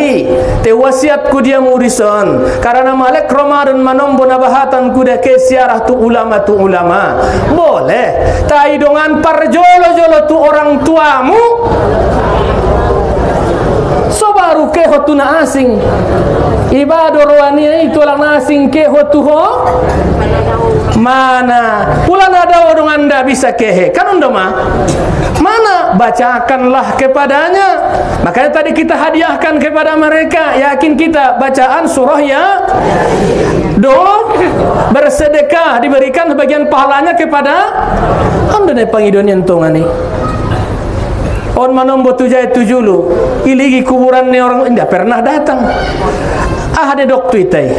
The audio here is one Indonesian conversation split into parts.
Ali te wasiat ku dia murison karena malek Ramadan manombo nabahatan ku dia ke siarah tu ulama boleh tai dongan parjolo-jolo tu orang tuamu so baru ke hotuna asing ibadah rohani itu orang asing ke hotuho mana pula ada orang anda bisa kehe kan anda mah mana bacakanlah kepadanya. Makanya tadi kita hadiahkan kepada mereka, yakin kita bacaan surah ya bersedekah diberikan sebagian pahalanya kepada anda nih pangidon yentongan nih on manombo tujai tujulu iligi kuburan nih orang tidak pernah datang. Ada dok tuitai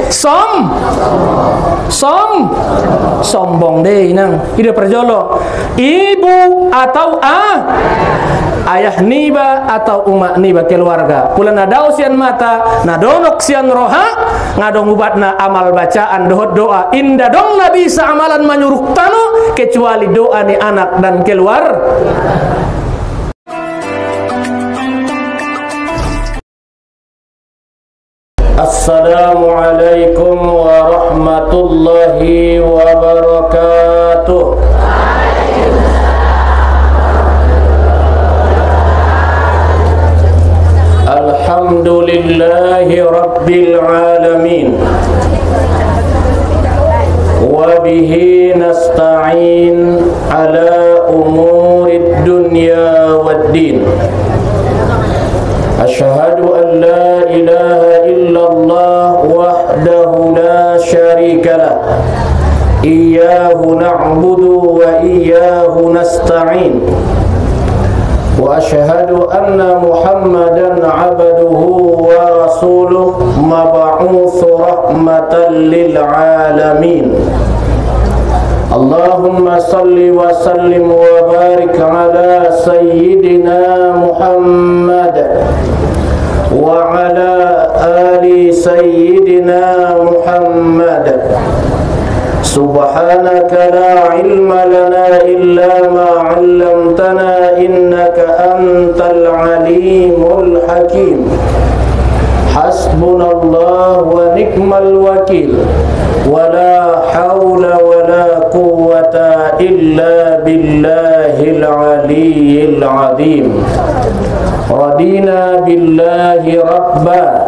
sombong deh nang ide perjolo ibu atau ayah niba atau umak niba keluarga pula nadau sian mata nadonok sian roha ngadong ubatna amal bacaan doa indah dong na bisa amalan manyuruk tano kecuali doa ni anak dan keluar. Assalamualaikum warahmatullahi wabarakatuh. Alhamdulillahi rabbil alamin wa bihi nasta'in ala umurid dunya waddin. Asyhadu an la ilaha illallah wahdahu la syarika lah. Iyyahu na'budu wa iyyahu nasta'in. Wa asyhadu anna Muhammadan 'abduhu wa rasuluhu mab'utsu rahmatan lil 'alamin. Allahumma salli wa sallim wa barik ala sayyidina Muhammad wa ala ali sayyidina Muhammad. Subhanaka la ilma lana illa ma 'allamtana innaka antal alimul hakim. Hasbunallah wa ni'mal wakil. Wala hawla wala quwwata illa billahil aliyyil azim. Radina billahi rabba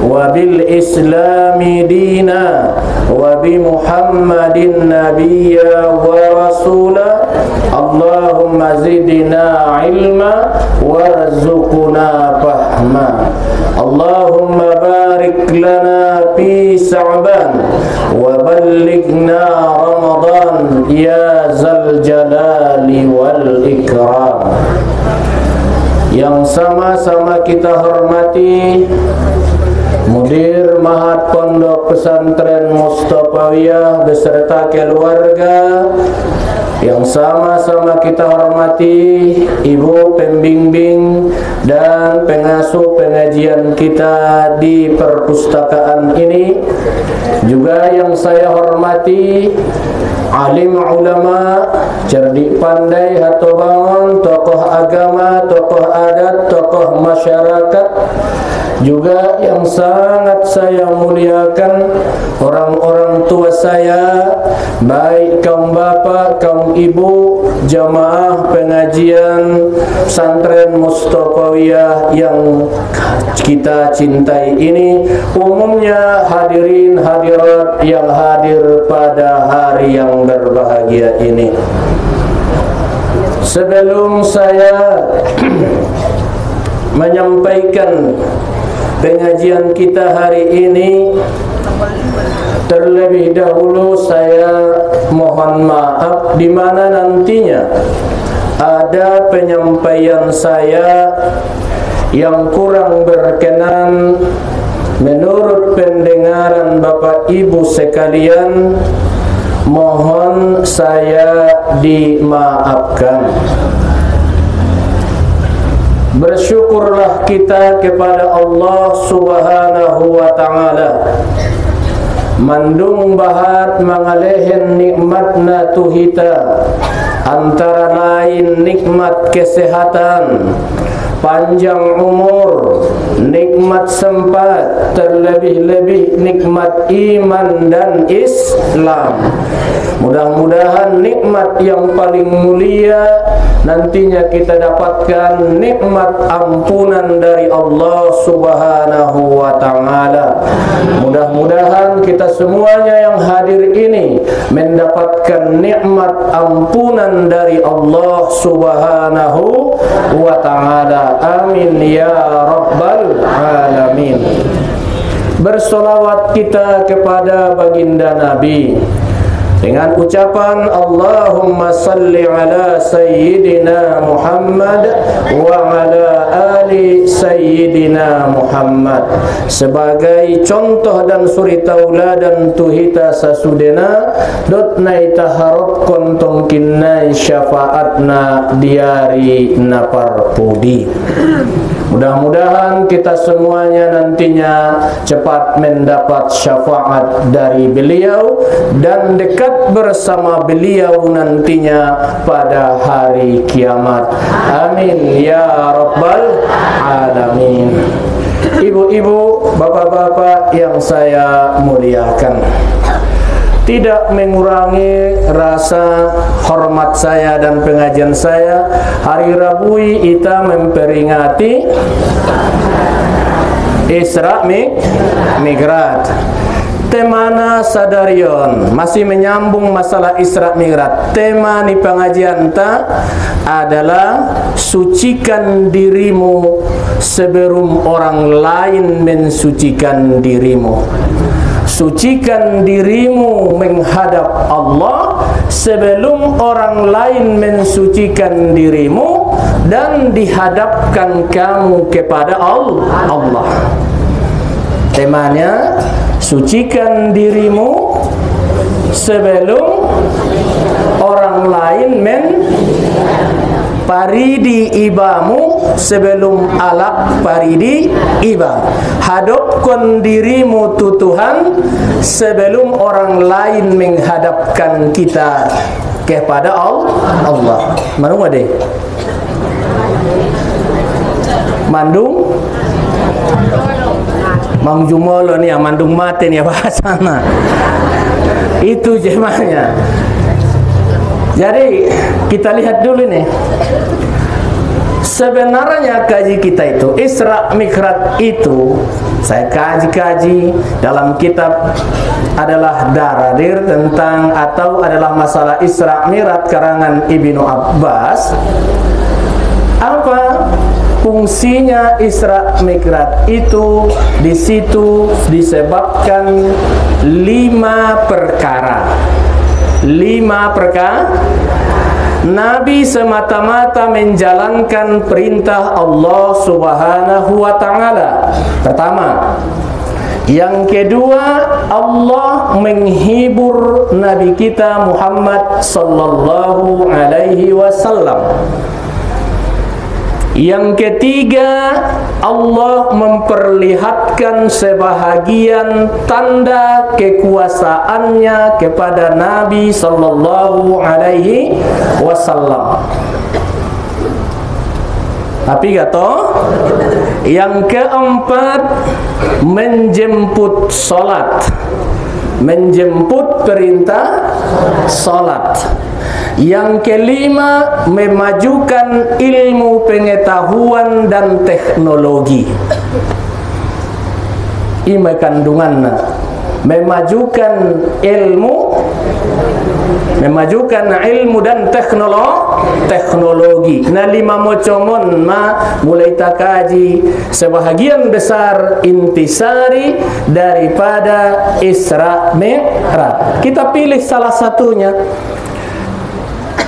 wa bil islami dina wa bi Muhammadin nabiyya wa rasula. Allahumma zidna ilma warzuqna fahma. Allahumma barik lana fi Sa'ban wa ballighna Ramadan ya zal jalali wal ikram. Yang sama-sama kita hormati Mudir Mahat Pondok Pesantren Mustafawiyah beserta keluarga, yang sama-sama kita hormati Ibu pembimbing dan pengasuh pengajian kita di perpustakaan ini, juga yang saya hormati alim ulama, cerdik pandai atau bangun, tokoh agama, tokoh adat, tokoh masyarakat, juga yang sangat saya muliakan orang-orang tua saya, baik kaum bapak, kaum ibu, jamaah pengajian pesantren Mustafawiyah yang kita cintai ini, umumnya hadirin hadirat yang hadir pada hari yang berbahagia ini. Sebelum saya menyampaikan pengajian kita hari ini, terlebih dahulu saya mohon maaf di mana nantinya ada penyampaian saya yang kurang berkenan menurut pendengaran Bapak Ibu sekalian, mohon saya dimaafkan. Bersyukurlah kita kepada Allah Subhanahu wa ta'ala, mandung bahat mangalehen nikmatna tuhita, antara lain nikmat kesehatan, panjang umur, nikmat sempat, terlebih-lebih nikmat iman dan Islam. Mudah-mudahan nikmat yang paling mulia nantinya kita dapatkan nikmat ampunan dari Allah Subhanahu wa ta'ala. Mudah-mudahan kita semuanya yang hadir ini mendapatkan nikmat ampunan dari Allah Subhanahu wa ta'ala. Amin ya rabbal alamin. Bersolawat kita kepada baginda Nabi dengan ucapan Allahumma salli ala Sayyidina Muhammad wa ala ali Sayyidina Muhammad, sebagai contoh dan suri tauladan tuhita sasudena dot nai taharap kontong kinnai syafaatna diari naparpudi. Mudah-mudahan kita semuanya nantinya cepat mendapat syafaat dari beliau dan dekat bersama beliau nantinya pada hari kiamat. Amin ya rabbal alamin. Ibu-ibu, bapak-bapak yang saya muliakan, tidak mengurangi rasa hormat saya dan pengajian saya, hari Rabu kita memperingati Isra Mi'raj. Temana sadarion masih menyambung masalah Isra Mi'raj. Tema ni pengajian ta adalah sucikan dirimu sebelum orang lain mensucikan dirimu. Sucikan dirimu menghadap Allah sebelum orang lain mensucikan dirimu dan dihadapkan kamu kepada Allah. Temanya sucikan dirimu sebelum orang lain paridi ibamu sebelum alak paridi iba. Hadapkan dirimu tu Tuhan sebelum orang lain menghadapkan kita kepada Allah. Mana deh? Mandung Mang Jumolo ni mandung mate ni bahasana. Itu jemahnya. Jadi kita lihat dulu nih. Sebenarnya kaji kita itu Isra Mi'raj itu saya kaji dalam kitab adalah Daradir tentang atau adalah masalah Isra Mi'raj karangan Ibnu Abbas. Apa fungsinya Isra Mi'raj itu? Di situ disebabkan 5 perkara. 5 perkara. Nabi semata-mata menjalankan perintah Allah Subhanahu wa ta'ala. Pertama. Yang kedua, Allah menghibur Nabi kita Muhammad sallallahu alaihi wasallam. Yang ketiga, Allah memperlihatkan sebahagian tanda kekuasaannya kepada Nabi sallallahu alaihi wasallam. Tapi kata, yang keempat, menjemput salat, menjemput perintah salat. Yang kelima, memajukan ilmu pengetahuan dan teknologi. Ini kandungannya. Memajukan ilmu dan teknologi. Nah 5 mocomon mulai takaji sebahagian besar intisari daripada Isra Mi'raj. Kita pilih salah satunya.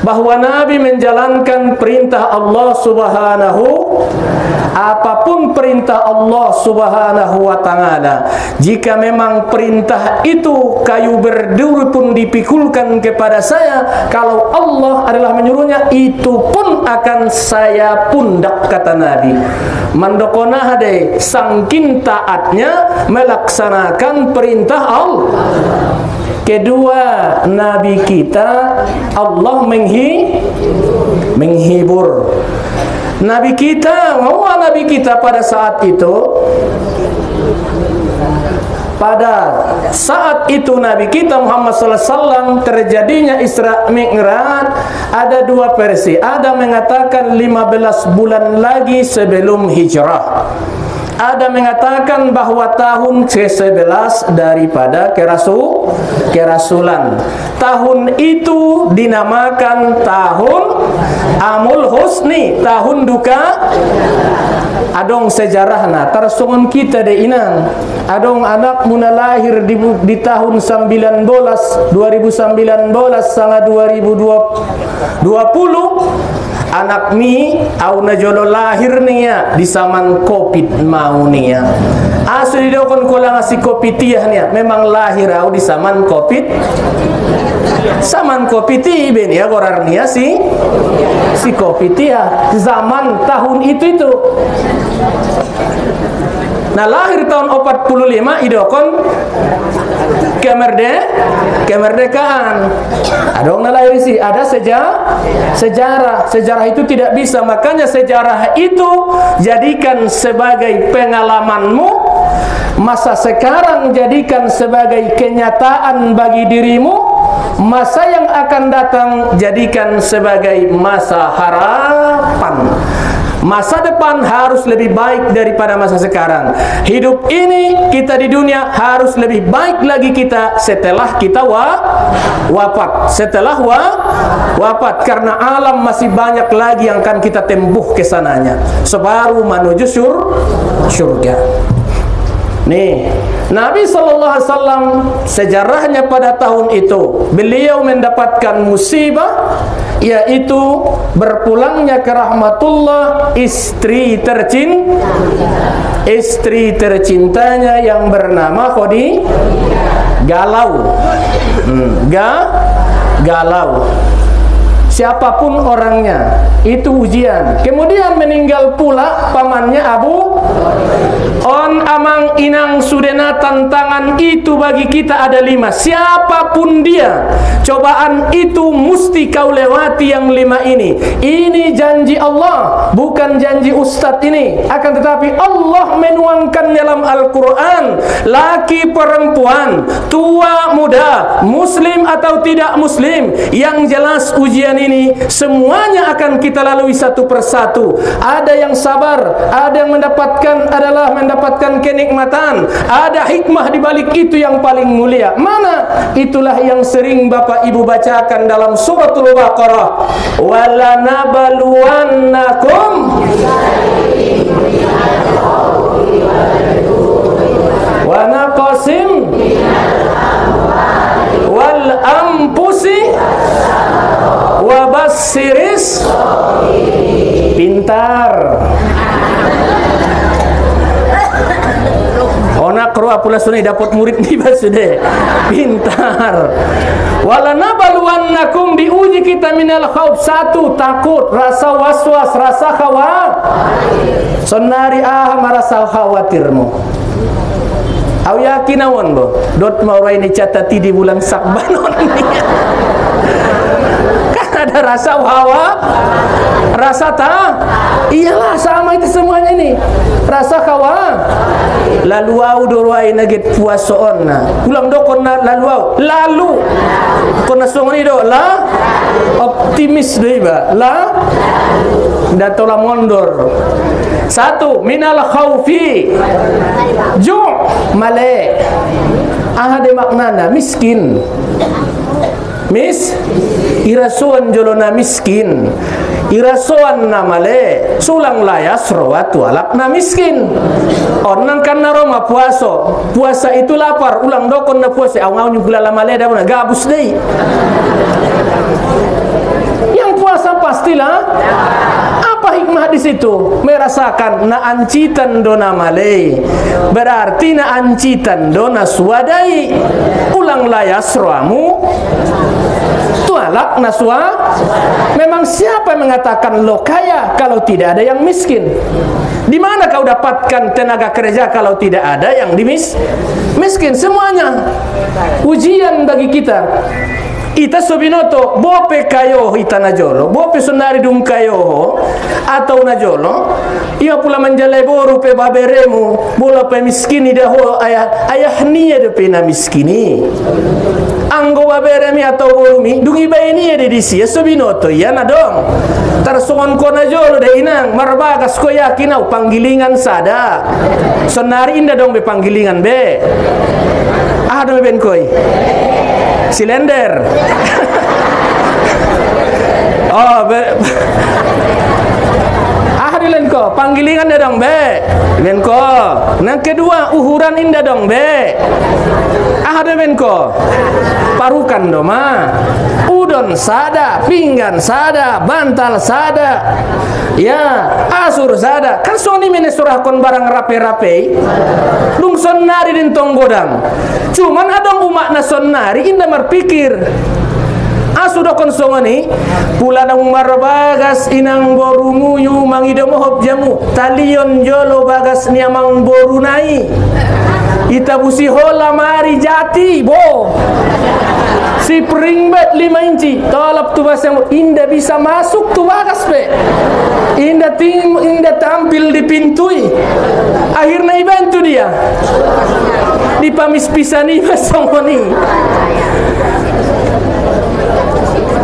Bahwa Nabi menjalankan perintah Allah Subhanahu, apapun perintah Allah Subhanahu wa ta'ala, jika memang perintah itu kayu berduri pun dipikulkan kepada saya, kalau Allah adalah menyuruhnya, itu pun akan saya pundak, kata Nabi. Mandokonah de sangkin taatnya melaksanakan perintah Allah. Kedua, Nabi kita Allah menghibur. Nabi kita pada saat itu, Nabi kita Muhammad SAW terjadinya Isra Mi'raj, ada dua versi. Ada mengatakan 15 bulan lagi sebelum hijrah. Ada mengatakan bahwa tahun ke-11 daripada kerasulan. Tahun itu dinamakan tahun Amul Husni, tahun duka. Adong sejarahna tarsongon kita de inan. Adong anak muna lahir di tahun 2019 sangat 2020. Anak mi au najolo lahir nia di zaman Covid mau nia. Asli dokon kola ngasih Covidiah nia. Memang lahir au di zaman Covid. Zaman Covidiah ben ya gorar nia si Covidiah zaman tahun itu. Nah lahir tahun 45 idokon kemerdekaan. Adong lahir sih ada sejarah itu tidak bisa, makanya sejarah itu jadikan sebagai pengalamanmu, masa sekarang jadikan sebagai kenyataan bagi dirimu, masa yang akan datang jadikan sebagai masa harapan. Masa depan harus lebih baik daripada masa sekarang. Hidup ini kita di dunia harus lebih baik lagi kita setelah kita wafat. Setelah wafat, karena alam masih banyak lagi yang akan kita tempuh ke sananya. Sebaru menuju surga. Nih, Nabi SAW sejarahnya pada tahun itu beliau mendapatkan musibah, yaitu berpulangnya ke rahmatullah istri tercintanya yang bernama Galau. Galau. Siapapun orangnya, itu ujian. Kemudian meninggal pula pamannya Abu On amang inang sudena. Tantangan itu bagi kita ada 5. Siapapun dia, cobaan itu mesti kau lewati yang 5 ini. Ini janji Allah, bukan janji ustadz ini. Akan tetapi Allah menuangkan dalam Al-Quran, laki perempuan, tua muda, muslim atau tidak muslim, yang jelas ujian ini semuanya akan kita lalui satu persatu. Ada yang sabar, ada yang mendapatkan kenikmatan, ada hikmah di balik itu yang paling mulia. Mana? Itulah yang sering Bapak Ibu bacakan dalam suratul Baqarah. Walanabluwannakum wa naqasim wal ampusi wa bassiris. Pintar. Onak roa pula sunai dapat murid nih sudah. Pintar. Walanabluwannakum, diuji kita minal khauf. 1, takut, rasa waswas, rasa khawatir. Sonari merasa khawatirmu. Au yakin awon bo. Dot mau ini catati di bulan Sakban kan ada rasa rasa iyalah sama itu semuanya ini. Rasa lalu au dorwai naget puasoon na. Ulang do konna lalu konna songoni do la optimis do iba. La datola mondor. 1 minal khaufi ju' male. Ada maknana miskin. Irasuan jolona miskin, irasuan namale sulang layas rawatu alak na miskin. Onang kan na Roma puasa itu lapar, ulang dokon na puasa aw nyugula lamale da gabus dei. Yang puasa pastilah apa hikmah di situ? Merasakan na ancitan dona male, berarti na ancitan dona suwadai. Ulang layas ramu tualak naswa. Memang siapa yang mengatakan lo kaya kalau tidak ada yang miskin? Di mana kau dapatkan tenaga kerja kalau tidak ada yang miskin? Semuanya ujian bagi kita. ita sobinoto bope kayo ita najolo bope sonari dung kayo atau najolo ia pula menjalai boru pe baberemu bola pe miskini daho ayah niya de pe na miskini anggo baberemi atau borumi dungi bayini ya di sia sobinoto ya na dong tarsongon ko najolo de inang marbagas ko yakin au panggilingan sada sonari inda dong be panggilingan be ada ben koi silender oh hadirin ko panggilingan dah dong be ben ko nang kedua uhuran indah dong be ada ben ko parukan doma udon sada pinggan sada bantal sada ya asur sada kan soni mene surahkon barang rape-rape lung sonnari din tong godang cuman adong umak na sonnari indah marpikir sudah konsongani pula nang marbagas inang borunguyu mangidomohop jamu talion jolo bagas niamang borunai itabusi hola mari jati bo si pringbet 5 inci tolap tu basang indah bisa masuk tu bagas be indah tampil di pintui akhirnya ibantu dia dipamis-pisani basongoni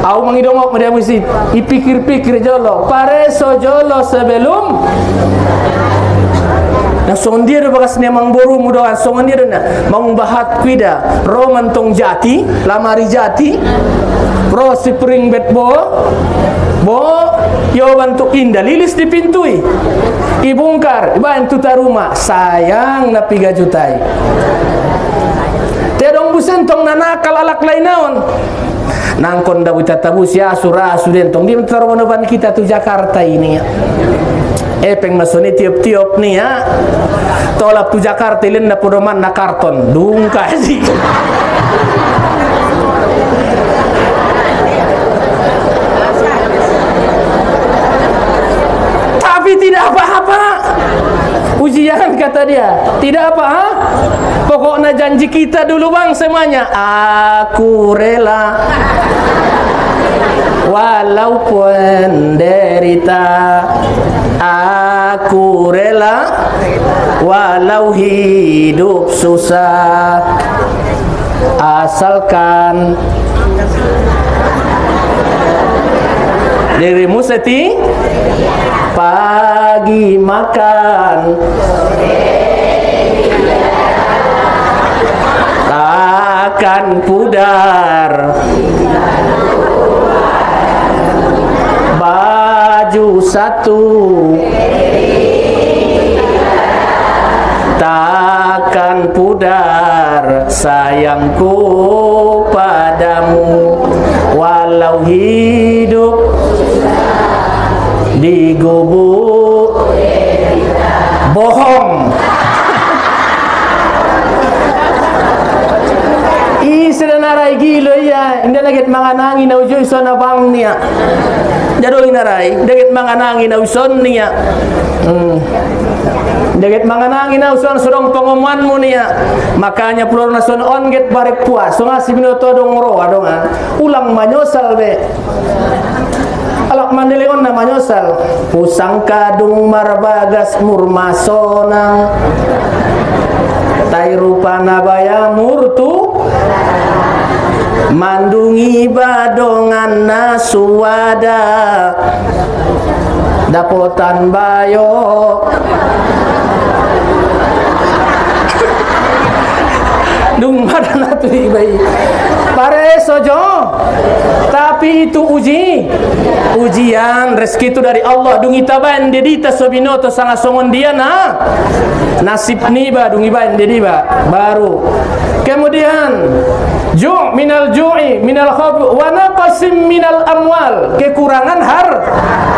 au mangidongok media musik ipikir-pikir jolo pareso jolo sebelum na sondir bagas ni mang boru mudoan sondir na mang bahat kuida roman tong jati lamari jati pro spring bed bo yo bantu indah lilis di pintui ibungkar bantu taruma sayang na 3 jutai tedong busen tong nanakal alak lainaon nangkon dawu tatabus ya surah sudentong di termonoban kita tu Jakarta ini ya epeng masoni tiop-tiop nih ya tolap tu Jakarta ilin na podoman na karton dung kasih tapi tidak apa-apa ujian kata dia tidak apa ha? Pokoknya janji kita dulu bang semuanya aku rela walaupun derita aku rela walau hidup susah asalkan dirimu seti pagi makan takkan pudar baju satu takkan pudar sayangku padamu walau hidup di gubuk bohong narai gilo ya inda lagit manganangi na ujoy son na bang niya jado inaray dagit manganangi na uson niya dagit manganangi na uson surong pengoman mo niya makanya pulor na son on get barek puas so nga si binotodong ro adong ulang manyosal be alak mandeleon na manyosal pusang kadung marbagas murmasonang tay rupa nabaya murtu mandungi badongan nasuada dapotan bayo dung madana tu ibai pare sojo tapi itu ujian rezeki itu dari Allah dung itaban dedita sobinoto sanga songon dia na nasib niba dung iban dediba baru kemudian ju' minal ju'i minal khawfi wa naqasim minal amwal kekurangan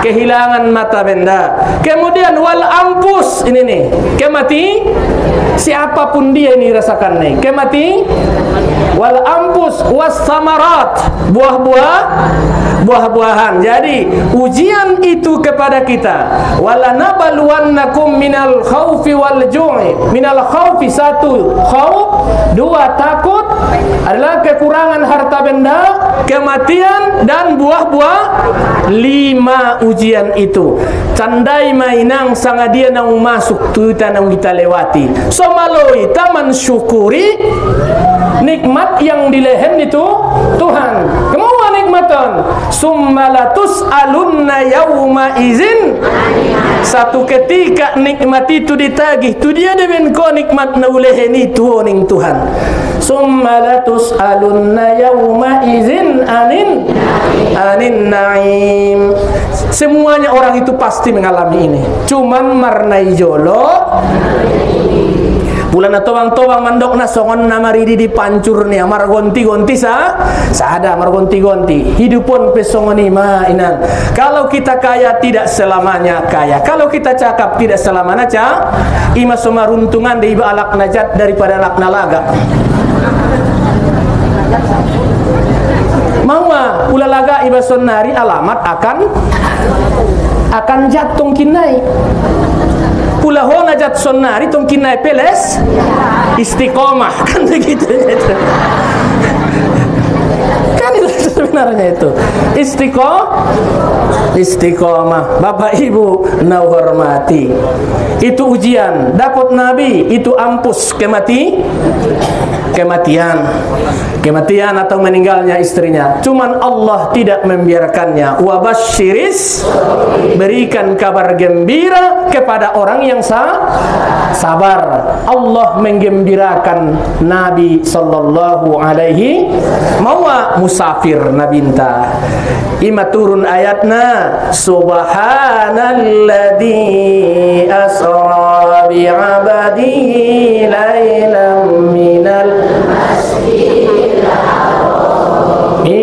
kehilangan mata benda kemudian wal ampus ini nih kemati siapapun dia ini rasakan nih kemati wal ampus was samarat buah-buahan jadi ujian itu kepada kita wala nabluwannakum minal khawfi wal ju'i minal khawfi satu khauf dua takut adalah kekurangan harta benda kematian, dan buah-buah 5 ujian itu. Candai mainang sanga dia nang masuk tuita nang kita lewati. So maloi taman syukuri nikmat yang dilehen itu Tuhan. Kemauan nikmatan. Summalatus alunna yauma izin. Satu ketika nikmat itu ditagih, tu dia dengan ko nikmat na ulehen itu ning Tuhan. Summalatus alunna yauma izin anin naim. Semuanya orang itu pasti mengalami ini. Cuman marnai jolo bulan towang-towang mandok na songon na maridi di pancur ni amar gonti-gonti ada amar gonti-gonti hidupon pesongoni ma inan. Kalau kita kaya tidak selamanya kaya, kalau kita cakap tidak selamanya ima somaruntungan di iba alak najat daripada alak nalaga. Mawa ulalaga iba sonari alamat akan jatuh kinai. Pula ho najat sonari tong kinai peles istiqomah kan begitu. Kan itu sebenarnya itu istiqomah. Bapak Ibu na hormati, itu ujian. Dapat Nabi itu ampus kematian atau meninggalnya istrinya. Cuman Allah tidak membiarkannya. Wabasyiris, berikan kabar gembira kepada orang yang sabar. Allah menggembirakan Nabi sallallahu alaihi mawa musafir nabinta. Ima turun ayatna subhanalladzi asra bi'abadihi lailam minal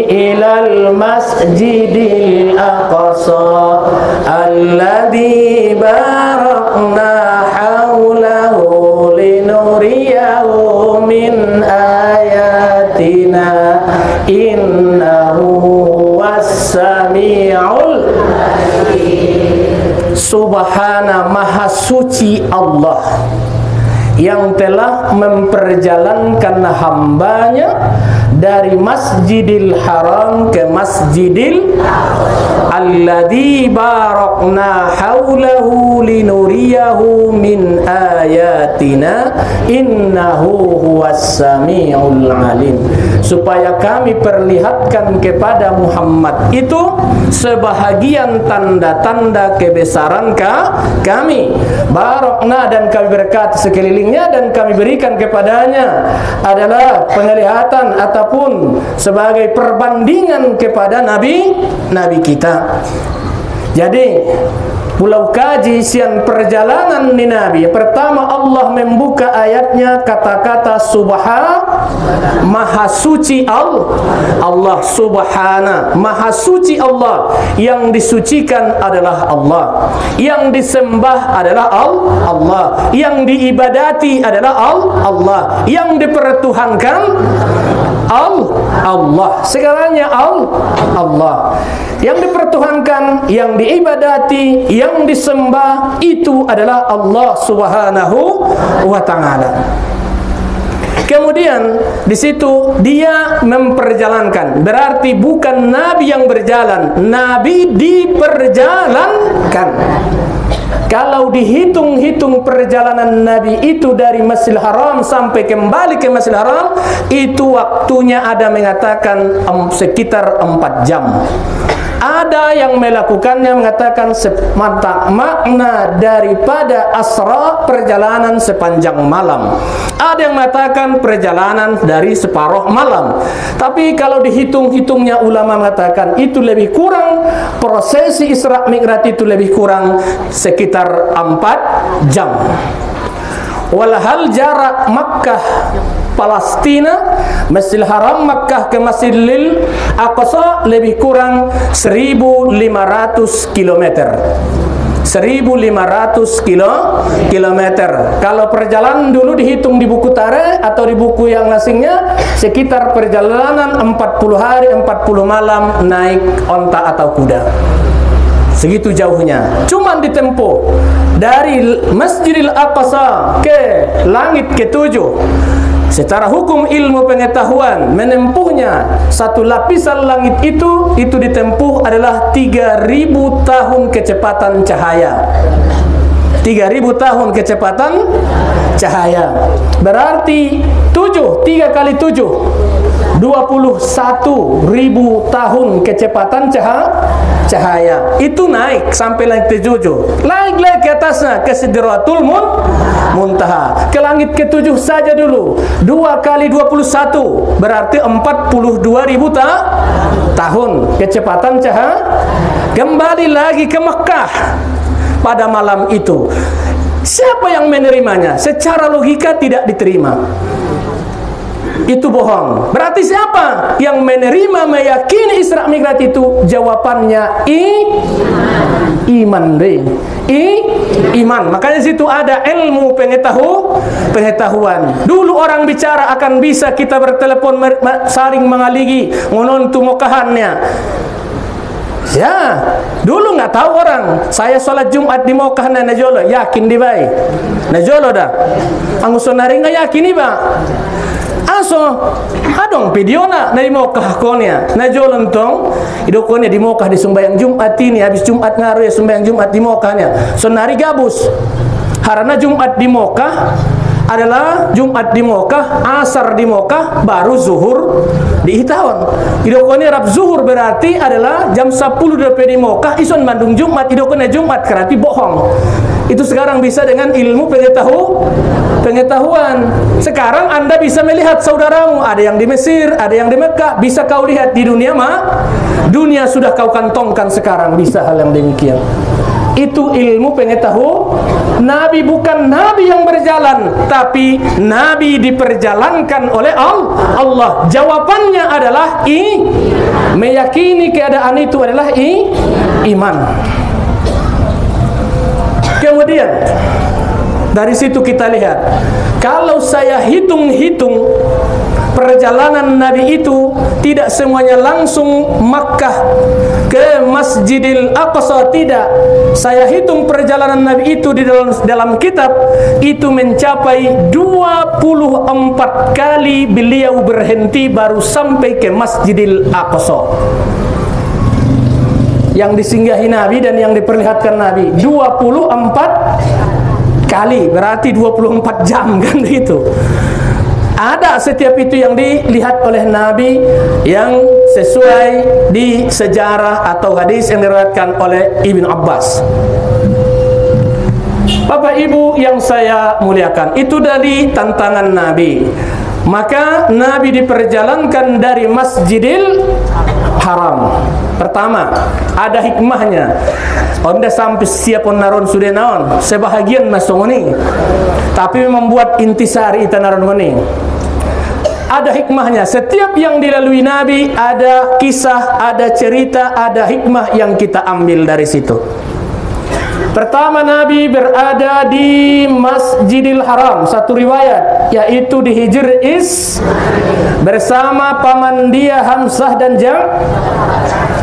ilal masjidil aqsa alladzi barakna haulahu linuriyahu min ayatina innahu was-sami'ul subhana maha suci Allah yang telah memperjalankan hambanya dari Masjidil Haram ke Masjidil alladzi barakna haulahu linuriyahu min ayatina innahu huwas samiul alim, supaya kami perlihatkan kepada Muhammad itu sebahagian tanda-tanda kebesaran kami. Barakna, dan kami berkati sekelilingnya, dan kami berikan kepadanya adalah penglihatan ataupun sebagai perbandingan kepada nabi kita. Jadi pulau kaji sian perjalanan ni Nabi. Pertama Allah membuka ayatnya kata-kata maha suci Allah subhana, maha suci Allah. Yang disucikan adalah Allah, yang disembah adalah Allah, yang diibadati adalah Allah, yang dipertuhankan Allah, segalanya Allah. Yang dipertuhankan, yang diibadati, yang disembah itu adalah Allah Subhanahu wa taala. Kemudian di situ dia memperjalankan, berarti bukan Nabi yang berjalan, Nabi diperjalankan. Kalau dihitung-hitung perjalanan Nabi itu dari Masjidil Haram sampai kembali ke Masjidil Haram, itu waktunya ada mengatakan sekitar 4 jam. Ada yang melakukannya mengatakan semata makna daripada asra, perjalanan sepanjang malam. Ada yang mengatakan perjalanan dari separuh malam. Tapi kalau dihitung-hitungnya ulama mengatakan itu lebih kurang, prosesi Isra Mi'raj itu lebih kurang sekitar 4 jam. Walhal jarak Makkah Palestina, Masjidil Haram Makkah ke Masjidil Aqsa lebih kurang 1.500 km. 1.500 kilometer. Kalau perjalanan dulu dihitung di buku tarikh atau di buku yang asingnya, sekitar perjalanan 40 hari 40 malam naik onta atau kuda. Segitu jauhnya. Cuman ditempuh dari Masjidil Aqsa ke langit ke-7 Secara hukum ilmu pengetahuan, menempuhnya satu lapisan langit itu ditempuh adalah 3.000 tahun kecepatan cahaya. 3.000 tahun kecepatan cahaya. Berarti 3 kali 7 21.000 tahun kecepatan cahaya. Itu naik sampai langit ke-7. Naik ke atasnya ke Sidratul Muntaha. Ke langit ke-7 saja dulu. 2 kali 21 berarti 42.000 tahun kecepatan cahaya. Kembali lagi ke Mekah pada malam itu. Siapa yang menerimanya? Secara logika tidak diterima. Itu bohong. Berarti siapa yang menerima, meyakini Isra Mi'raj itu? Jawabannya iman deh. Iman. Makanya situ ada ilmu pengetahuan. Dulu orang bicara akan bisa kita bertelepon saling mengaligi ngonon tu mokahannya. Ya, dulu nggak tahu orang. Saya sholat Jumat di Mekah na najolo, yakin di bay. Najolo dah. Angus sonari nggak yakin ba? Aso, adong video na di Mekah konya. Najolo entong, idokonya di Mekah di sembahyang Jumat ini. Habis Jumat ngaruh ya sembahyang Jumat di Mekahnya. Sonari gabus. Karena Jumat di Mekah adalah Jumat di Mekah, asar di Mekah, baru zuhur di Itaewon. Idokone rap zuhur berarti adalah jam 10 di Mekah, ison Bandung Jumat, idokone Jumat, berarti bohong. Itu sekarang bisa dengan ilmu pengetahuan. Sekarang Anda bisa melihat saudaramu, ada yang di Mesir, ada yang di Mekah, bisa kau lihat di dunia dunia sudah kau kantongkan sekarang, bisa hal yang demikian. Itu ilmu pengetahuan. Nabi bukan nabi yang berjalan, tapi nabi diperjalankan oleh Allah. Jawabannya adalah meyakini keadaan itu adalah iman. Kemudian dari situ kita lihat, kalau saya hitung-hitung perjalanan Nabi itu tidak semuanya langsung Makkah ke Masjidil Aqsa, tidak. Saya hitung perjalanan Nabi itu di dalam kitab itu mencapai 24 kali beliau berhenti baru sampai ke Masjidil Aqsa. Yang disinggahi Nabi dan yang diperlihatkan Nabi 24 kali, berarti 24 jam kan gitu. Ada setiap itu yang dilihat oleh Nabi yang sesuai di sejarah atau hadis yang diriwayatkan oleh Ibnu Abbas. Bapak Ibu yang saya muliakan, itu dari tantangan Nabi. Maka Nabi diperjalankan dari Masjidil Haram. Pertama, ada hikmahnya. Onda sampai siap naron sudah naon, sebahagian masongoni. Tapi membuat intisari itanaron meni. Ada hikmahnya. Setiap yang dilalui Nabi ada kisah, ada cerita, ada hikmah yang kita ambil dari situ. Pertama, Nabi berada di Masjidil Haram, satu riwayat, yaitu di Hijr bersama paman dia Hamzah dan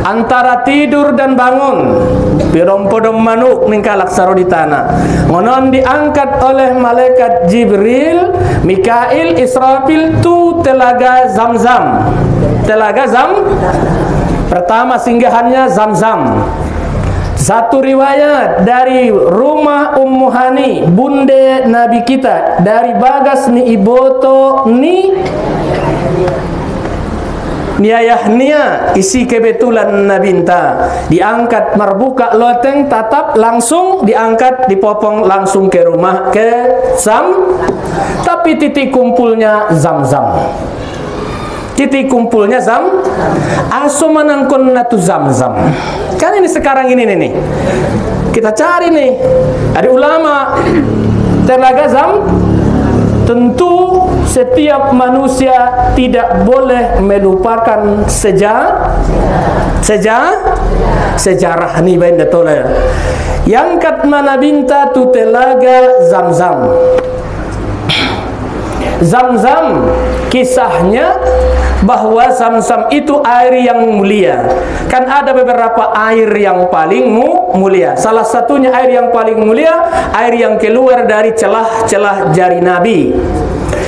antara tidur dan bangun pirompodom manuk ningkalak saro di tanah. Ngonon diangkat oleh malaikat Jibril, Mikail, Israfil tu telaga Zamzam. Pertama singgahannya Zamzam. Satu riwayat dari rumah Ummu Hani, bunde Nabi kita, dari bagas ni iboto ni ayahnya, isi kebetulan Nabinta diangkat marbuka loteng tatap langsung diangkat dipopong langsung ke rumah ke tapi titik kumpulnya Zamzam. Titik kumpulnya aso manangkon natu Zamzam. Kan ini sekarang ini nih. Kita cari nih. Ada ulama telaga tentu setiap manusia tidak boleh melupakan sejarah nih benda tole. Yang kat mana binta tu telaga Zamzam. Zamzam kisahnya bahwa Zamzam itu air yang mulia. Kan ada beberapa air yang paling mulia. Salah satunya air yang paling mulia, air yang keluar dari celah-celah jari Nabi.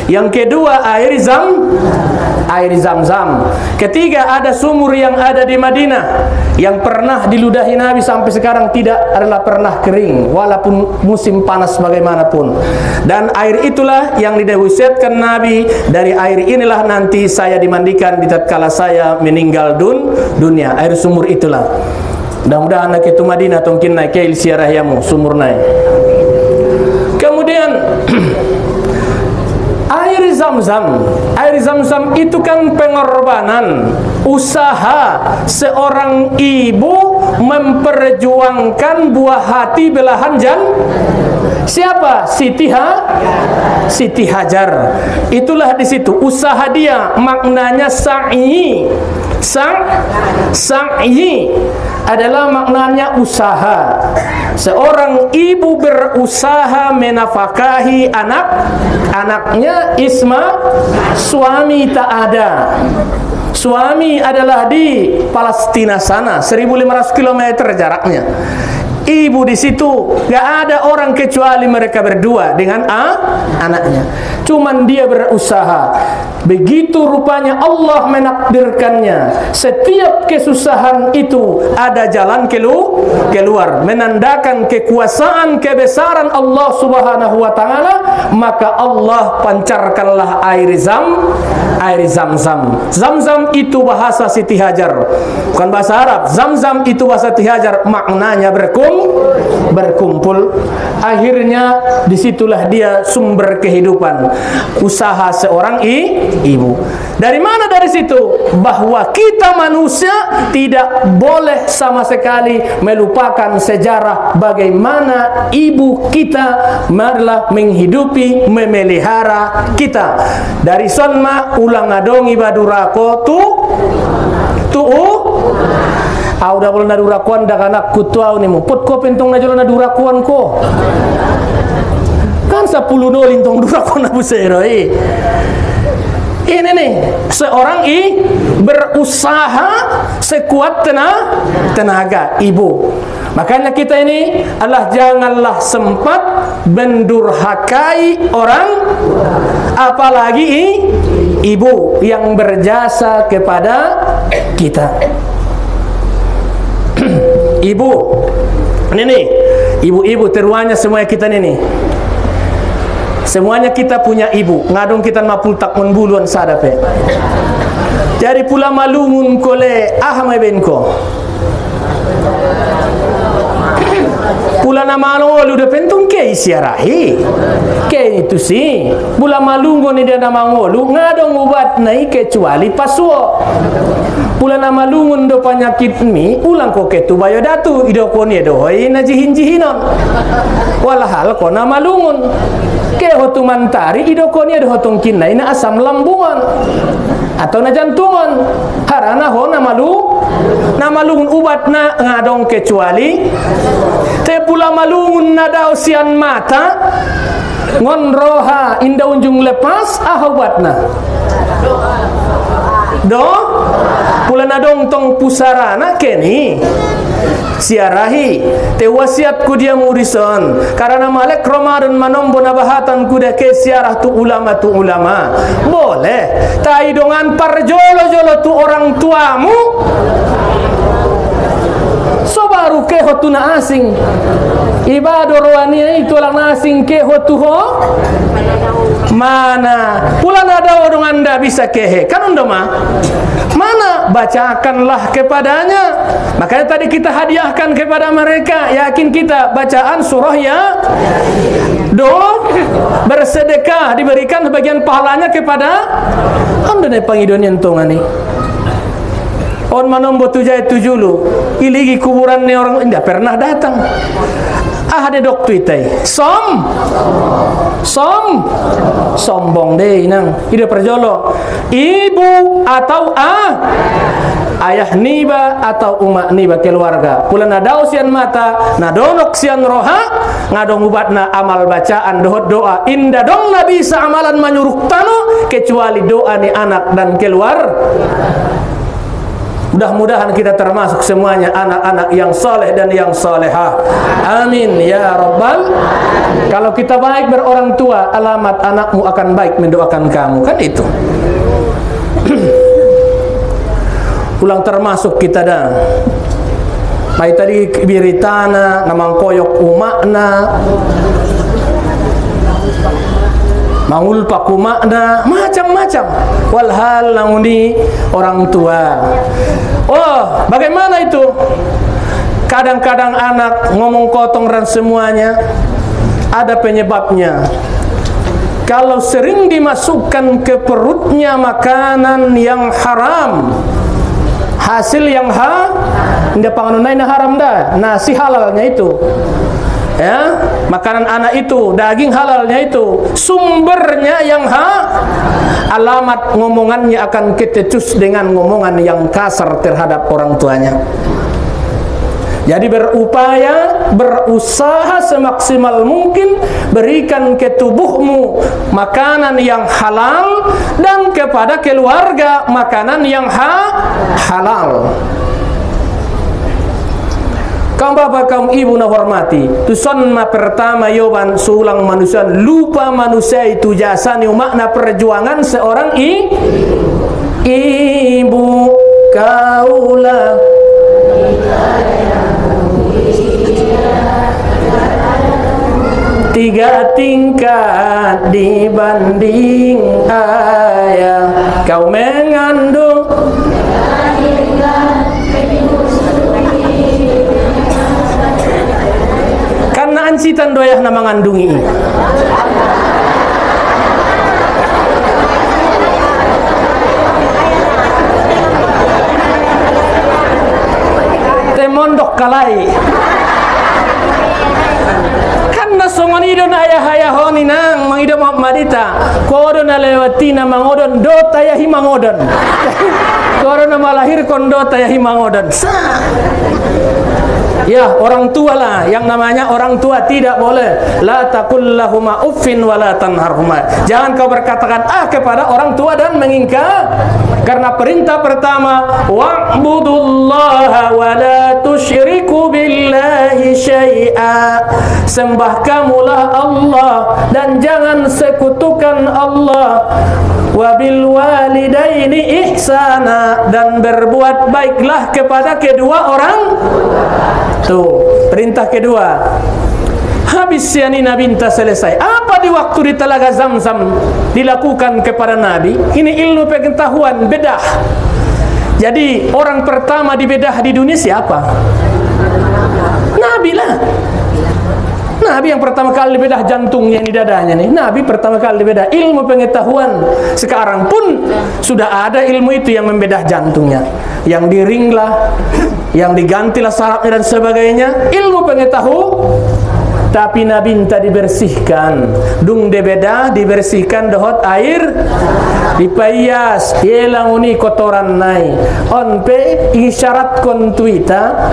Yang kedua air Zam-Zam. Ketiga ada sumur yang ada di Madinah yang pernah diludahi Nabi sampai sekarang tidak adalah pernah kering walaupun musim panas bagaimanapun. Dan air itulah yang didewasiatkan Nabi, dari air inilah nanti saya dimandikan di tatkala saya meninggal dunia. Air sumur itulah. Mudah-mudahan nak itu Madinah tongkin naik ke siarah yamu sumur naik. Kemudian air Zam-Zam itu kan pengorbanan usaha seorang ibu memperjuangkan buah hati belahan siapa? Siti Hajar. Itulah di situ usaha dia, maknanya sa'i adalah maknanya usaha. Seorang ibu berusaha menafkahi anaknya. Suami tak ada. Suami adalah di Palestina sana, 1500 km jaraknya. Ibu di situ gak ada orang kecuali mereka berdua dengan anaknya. Cuman dia berusaha. Begitu rupanya Allah menakdirkannya. Setiap kesusahan itu ada jalan keluar, menandakan kekuasaan kebesaran Allah Subhanahu wa taala. Maka Allah pancarkanlah air Zam-Zam. Zam-Zam itu bahasa Siti Hajar, bukan bahasa Arab. Zam-Zam itu bahasa Siti Hajar, maknanya berkumpul. Akhirnya disitulah dia sumber kehidupan, usaha seorang ibu. Dari mana? Dari situ bahwa kita manusia tidak boleh sama sekali melupakan sejarah bagaimana ibu kita adalah menghidupi, memelihara kita. Dari sonma ulang adongi badurako udah boleh nadurakuan dah anak kutuau ni mu pot ko pentong na jolo nadurakuan ko kan 10 dolin tong durakuan na busero ini nih seorang berusaha sekuat tenaga ibu. Makanya kita ini adalah janganlah sempat mendurhakai orang, apalagi ibu yang berjasa kepada kita. Ibu ini nih, ibu-ibu teruanya semua kita ini. Semuanya kita punya ibu. Ngadong kita mapultak menbuluan sadape. Jadi pula malungun kole ahmai benko. Pula nama lo udah pentong ke isiarahi. Ke itu sih. Pula malungun ni dia nama ngolu ngadong ubat nai kecuali pasuo. Pula nama lungun do penyakit mi ulang ko ketu bayo datu ido ko ni do hoi na jihin-jihinon. Walahal ko nama lungun. Ke hotu mantari ido ko ni do hotong kinai na asam lambungan atau na jantungan. Harana ho nama lungun ubat na ngadong kecuali te pula malungun na daw sian mata ngon roha inda unjung lepas obatna do pula nadong tong pusarana keni siarahi te wasiat ku dia murison karena malek Ramadan manombo nabahatan ku dia ke siarah tu ulama boleh tai dongan parjolo-jolo tu orang tuamu so baru ke hotuna asing ibadah rohani itu orang asing ke hotu ho mana pula nada orang anda bisa kehe kan unda mana bacakanlah kepadanya. Makanya tadi kita hadiahkan kepada mereka, yakin kita bacaan surah ya bersedekah diberikan sebagian pahalanya kepada anda ne pangidonian tongani. On manombo tujai tujulu iligi kuburan ni orang tidak pernah datang. Ada dok tuitai sombong deh nang ide perjolo ibu atau ayah niba atau umak niba keluarga pula nadau sian mata nadonok sian roha ngadong ubatna amal bacaan doa indah dong na bisa amalan manyuruk tano kecuali doa ni anak dan keluar. Mudah-mudahan kita termasuk semuanya anak-anak yang soleh dan yang solehah. Amin ya Rabbal. Kalau kita baik berorang tua, alamat anakmu akan baik mendoakan kamu. Kan itu. Ulang termasuk kita dah. Baik tadi biritana, namang koyok umakna, mangulpa kumakna, macam-macam. Walhal nanguni orang tua. Oh, bagaimana itu? Kadang-kadang anak ngomong kotong dan semuanya ada penyebabnya. Kalau sering dimasukkan ke perutnya makanan yang haram, hasil yang ndak panganunai haram dah, nasi halalnya itu. Ya, makanan anak itu, daging halalnya itu, sumbernya yang alamat ngomongannya akan ketecus dengan ngomongan yang kasar terhadap orang tuanya. Jadi berupaya, berusaha semaksimal mungkin berikan ke tubuhmu makanan yang halal dan kepada keluarga makanan yang halal. Kaum bapak, kaum ibu na hormati, tu sonna pertama yoban sulang manusia, lupa manusia itu jasa ni makna perjuangan seorang ibu. Kaulah tiga tingkat dibanding ayah, kau mengandung karena ancitan doyah na mengandungi. Temondok kalai karena songon idon ayah honi nang mangidon madita kodon na lewati na mangodon dota ya himangodon kodon na malahir kon dota ya himangodon. Ya, orang tua lah, yang namanya orang tua tidak boleh. La taqul lahuma uffin wa la tanharhuma. Jangan kau berkatakan kepada orang tua dan mengingkar. Karena perintah pertama, wa'budullaha wa la tusyriku billahi syai'a. Sembah kamulah Allah dan jangan sekutukan Allah. Wa bil walidaini ihsana, dan berbuat baiklah kepada kedua orang. Tuh, perintah kedua. Habis yani Nabi entah selesai. Apa di waktu di Telaga Zamzam dilakukan kepada Nabi? Ini ilmu pengetahuan bedah. Jadi orang pertama di bedah di dunia siapa? Nabi lah. Nabi yang pertama kali dibedah jantungnya di dadanya nih. Nabi pertama kali dibedah ilmu pengetahuan. Sekarang pun sudah ada ilmu itu yang membedah jantungnya. Yang diringlah, yang digantilah sarafnya dan sebagainya. Ilmu pengetahuan. Tapi Nabi minta dibersihkan. Dung debeda dibersihkan dohot air dipayas. Yelang uni kotoran nai. Onpe isyarat kontuita.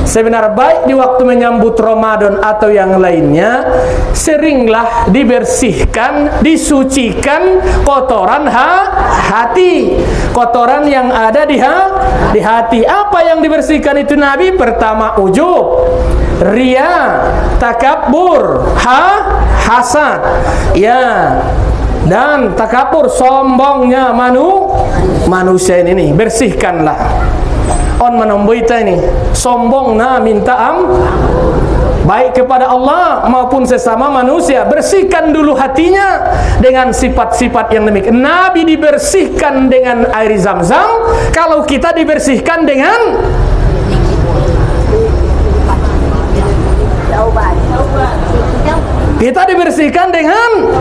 Sebenar baik di waktu menyambut Ramadan atau yang lainnya, seringlah dibersihkan, disucikan kotoran hati, kotoran yang ada di hati. Apa yang dibersihkan itu Nabi? Pertama ujub, ria, takabur, hasad, ya, dan takabur sombongnya manusia ini bersihkanlah. On menembuita ini sombong minta baik kepada Allah maupun sesama manusia. Bersihkan dulu hatinya dengan sifat-sifat yang demikian. Nabi dibersihkan dengan air Zam-Zam, kalau kita dibersihkan dengan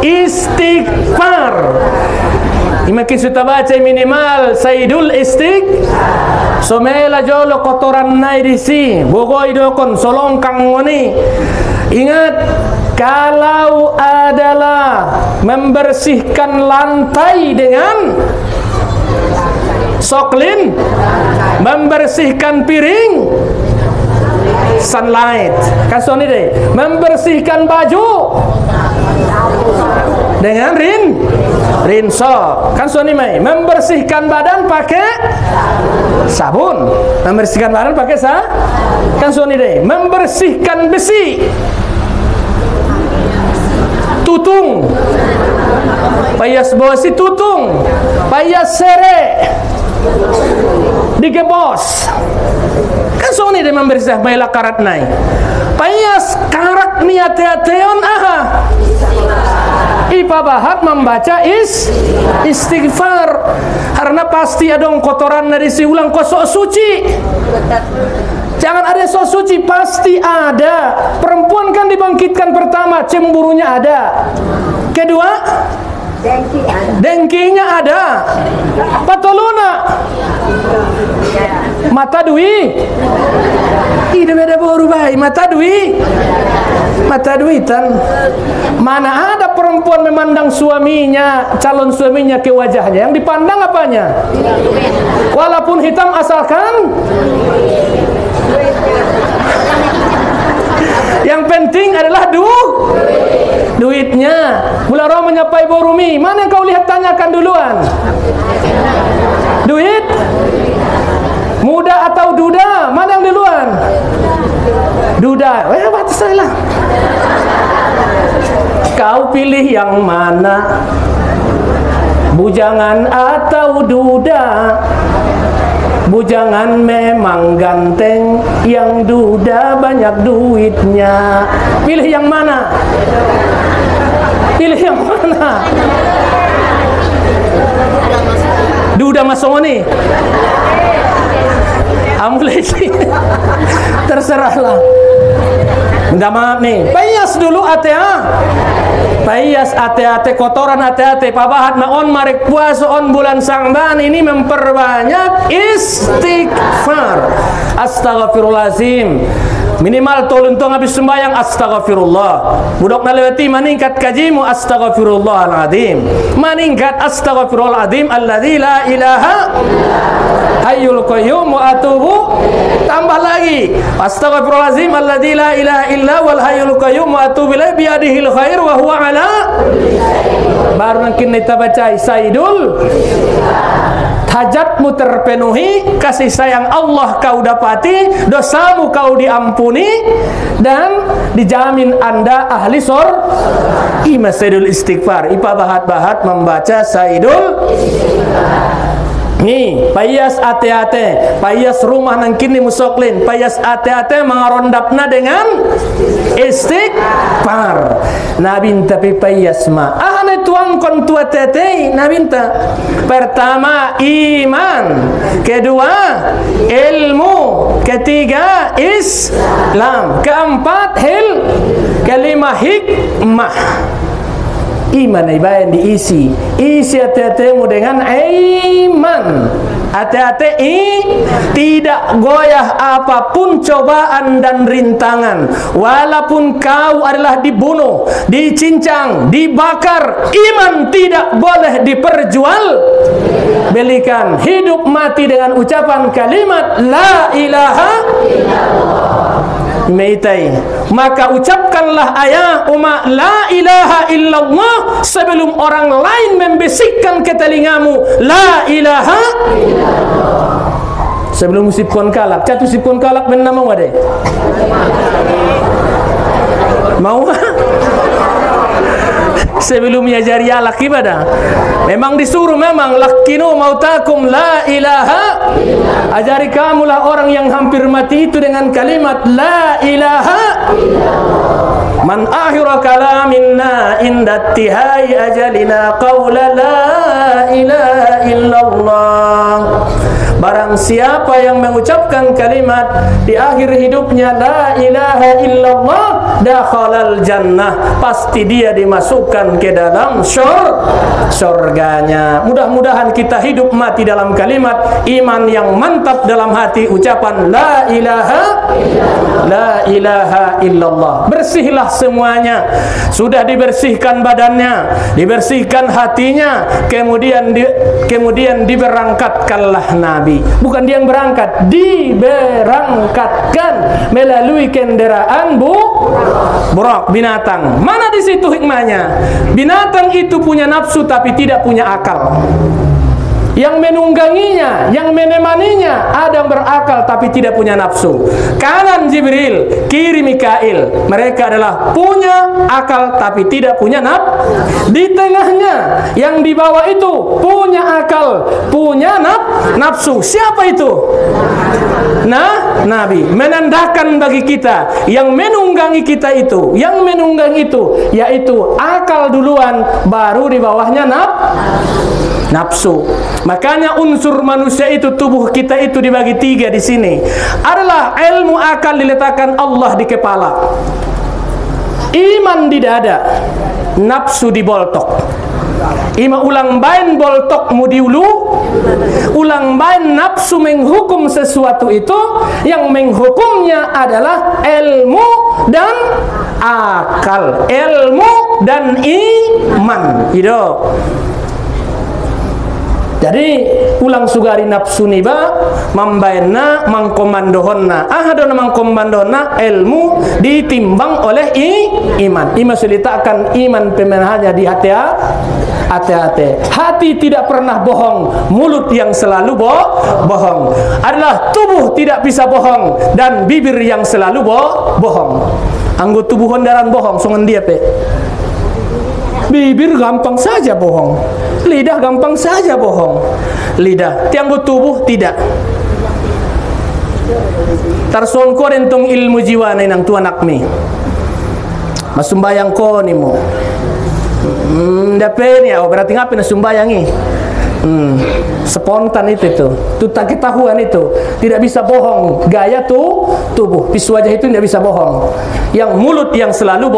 istighfar. Makin sudah baca minimal Sayyidul Somela jolo kotoran nai disi bogoi dokon solongkang ngoni. Ingat, kalau adalah membersihkan lantai dengan soklin, membersihkan piring sunlight, kasoni deh, membersihkan baju dengan rinso. Kan suami mai membersihkan badan pakai sabun. Membersihkan badan pakai kan suami deh. Membersihkan besi, tutung, payas bosi tutung, payas sere, digebos. Kan suami deh membersihkan baila karat nai. Payas karat niat-niateon aha. Ipa bahat membaca istighfar karena pasti ada kotoran dari si ulang kosok suci. Jangan ada sok suci, pasti ada. Perempuan kan dibangkitkan pertama, cemburunya ada. Kedua, dengkinya ada. Patolona, mata dui. Ida beda baru bayi, mata duitan. Mana ada perempuan memandang suaminya, calon suaminya ke wajahnya, yang dipandang apanya? Walaupun hitam asalkan yang penting adalah duitnya. Bulan menyapai borumi, mana yang kau lihat, tanyakan duluan. Duit, muda atau duda, mana yang duluan? Duda. Batas lah. Kau pilih yang mana? Bujangan atau duda? Bujangan memang ganteng, yang duda banyak duitnya. Pilih yang mana? Pilih yang mana? Duda masoni. Amulai sih. Terserahlah. Minta maaf nih. Payas dulu ate-a. Payas ate-ate, kotoran ate-ate. Pabahat na on marek puasa on bulan Sa'ban ini memperbanyak istighfar. Astaghfirullahalazim. Minimal tolong habis sembahyang astaghfirullah. Budak nalewati meningkat kajimu astaghfirullahaladzim. Meningkat astaghfirullahaladzim alladzi la ilaha hayyul qayyum wa atubu. Tambah lagi astaghfirullahaladzim alladzi la ilaha illa wal hayyul qayyum wa atubu ilaihi biyadihil khair wa huwa ala. Baru mungkin kita baca Saidul hajatmu terpenuhi, kasih sayang Allah kau dapati, dosamu kau diampuni, dan dijamin anda ahli surga. Ima Saidul istighfar. Ipa bahat-bahat membaca Saidul nih, payas ate-ate, payas rumah nang kini musoklin, payas ate-ate mengarondapna dengan istighfar. Nabinta pi payas ma. Ahane tuang kon tua tete, nabinta. Pertama iman, kedua ilmu, ketiga Islam, keempat kelima hikmah. Iman ibayan diisi. Isi hati-hatimu dengan iman. Hati-hati tidak goyah apapun cobaan dan rintangan. Walaupun kau adalah dibunuh, dicincang, dibakar, iman tidak boleh diperjual belikan. Hidup mati dengan ucapan kalimat la ilaha illallah. Meitai, maka ucapkanlah ayat umat la ilaha illallah sebelum orang lain membisikkan ke telingamu la ilaha illallah. Sebelum sipkon kalak, catu sipkon kalak ben nama wade. Mau? Sebelumnya jariah laki pada memang disuruh, memang lakinu mautakum la ilaha, ajari kamulah orang yang hampir mati itu dengan kalimat la ilaha. Man akhira kalaminna inda tihai ajalina qawla la ilaha illallah. Barang siapa yang mengucapkan kalimat di akhir hidupnya la ilaha illallah, dakhalal jannah, pasti dia dimasukkan ke dalam surganya. Mudah-mudahan kita hidup mati dalam kalimat iman yang mantap dalam hati, ucapan la ilaha illallah. Bersihlah semuanya. Sudah dibersihkan badannya, dibersihkan hatinya, kemudian diberangkatkanlah Nabi. Bukan dia yang berangkat, diberangkatkan melalui kendaraan burak, binatang. Mana di situ hikmahnya? Binatang itu punya nafsu tapi tidak punya akal. Yang menungganginya, yang menemaninya ada yang berakal tapi tidak punya nafsu. Kanan Jibril, kiri Mikail. Mereka adalah punya akal tapi tidak punya nafsu. Di tengahnya yang di bawah itu punya akal, punya nafsu. Siapa itu? Nah, Nabi menandakan bagi kita yang menunggangi kita itu, yang menunggang itu yaitu akal duluan, baru di bawahnya nafsu. Makanya unsur manusia itu, tubuh kita itu dibagi 3 di sini. Adalah ilmu akal diletakkan Allah di kepala, iman di dada, nafsu di boltok. Ima ulang bain boltok mudiulu, ulang bain nafsu menghukum sesuatu itu, yang menghukumnya adalah ilmu dan akal, ilmu dan iman. Itu. Jadi ulang sugari nafsu niba membaina mangkomandohonna ahadona mangkomandohonna ilmu ditimbang oleh iman. Ima sulitakkan iman pemenahnya di hati-hati. Hati tidak pernah bohong, mulut yang selalu bohong. Adalah tubuh tidak bisa bohong dan bibir yang selalu bohong. Anggo tubuh hondaran bohong songan dia pe. Bibir gampang saja bohong, lidah gampang saja bohong. Lidah tianggo tubuh tidak. Tarson ko rentong ilmu jiwa na nang tuan akmi. Masumbayang ko ni mo. Dapat ya, berarti ngapain na sumbayangi? Spontan itu tak ketahuan itu, tidak bisa bohong. Gaya tubuh, pisu wajah itu tidak bisa bohong. Yang mulut yang selalu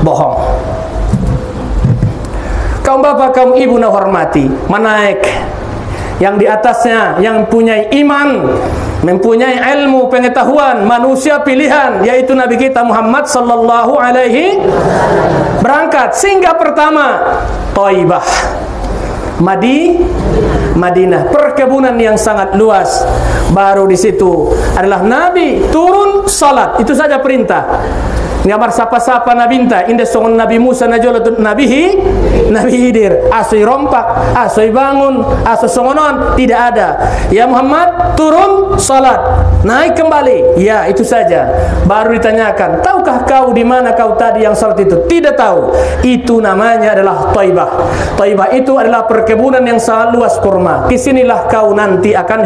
bohong. Kaum bapak, kaum ibu na hormati, menaik yang di atasnya, yang punya iman, mempunyai ilmu pengetahuan, manusia pilihan, yaitu Nabi kita Muhammad sallallahu alaihi berangkat. Singgah pertama Thaibah, Madinah, perkebunan yang sangat luas. Baru di situ adalah Nabi turun salat, itu saja perintah. Ngamar sapa-sapa Nabi inta, indah songon Nabi Musa najolotut Nabi Hidir, asoi rompak, asoi bangun, asoi songonon, tidak ada. Ya Muhammad turun salat, naik kembali. Ya, itu saja. Baru ditanyakan, tahukah kau di mana kau tadi yang salat itu? Tidak tahu. Itu namanya adalah Thaibah. Thaibah itu adalah perkebunan yang sangat luas kurma. Kesinilah kau nanti akan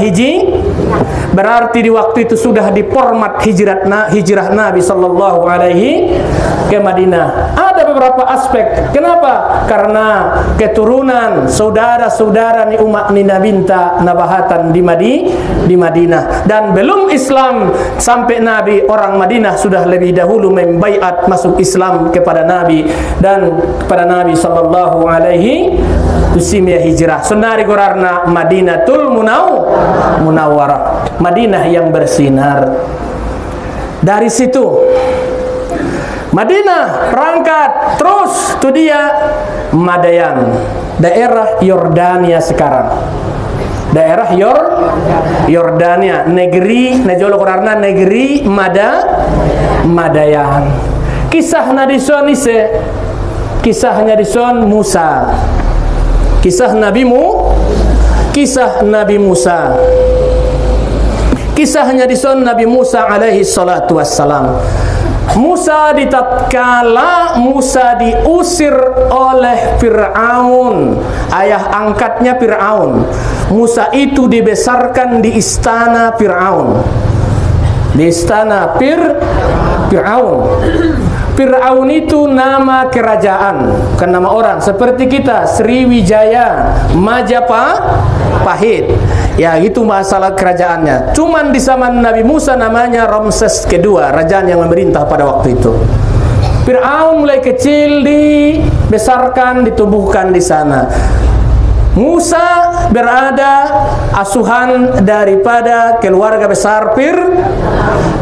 Berarti di waktu itu sudah diformat hijrah Nabi sallallahu alaihi ke Madinah. Ada beberapa aspek. Kenapa? Karena keturunan saudara-saudara ni umat ni Nabinta nabahatan di Madinah, dan belum Islam sampai Nabi, orang Madinah sudah lebih dahulu membaiat masuk Islam kepada Nabi dan kepada Nabi sallallahu alaihi tusimia hijrah. Sonari gorarna Madinatul Munawwarah, Madinah yang bersinar. Dari situ Madinah berangkat terus tu dia Madayan, daerah Yordania sekarang. Daerah Yordania, negeri najolo korarna negeri Madayan. Kisahnya di son ise, kisahnya di son Musa. Kisah Nabi Musa. Kisahnya di son Nabi Musa alaihi salatu wassalam. Musa ditatkala Musa diusir oleh Fir'aun, ayah angkatnya Fir'aun. Musa itu dibesarkan di istana Fir'aun. Di istana Fir'aun. Fir'aun itu nama kerajaan, bukan nama orang. Seperti kita Sriwijaya, Majapahit. Ya, itu masalah kerajaannya. Cuman di zaman Nabi Musa namanya Ramses kedua, raja yang memerintah pada waktu itu. Fir'aun mulai kecil dibesarkan, ditubuhkan di sana. Musa berada asuhan daripada keluarga besar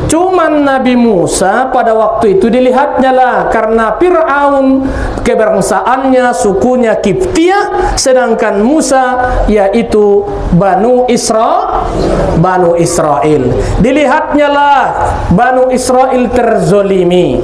Cuman Nabi Musa pada waktu itu dilihatnya lah, karena Fir'aun kebangsaannya sukunya Kiptiah, sedangkan Musa yaitu Banu Israel. Dilihatnya lah Banu Israel terzolimi.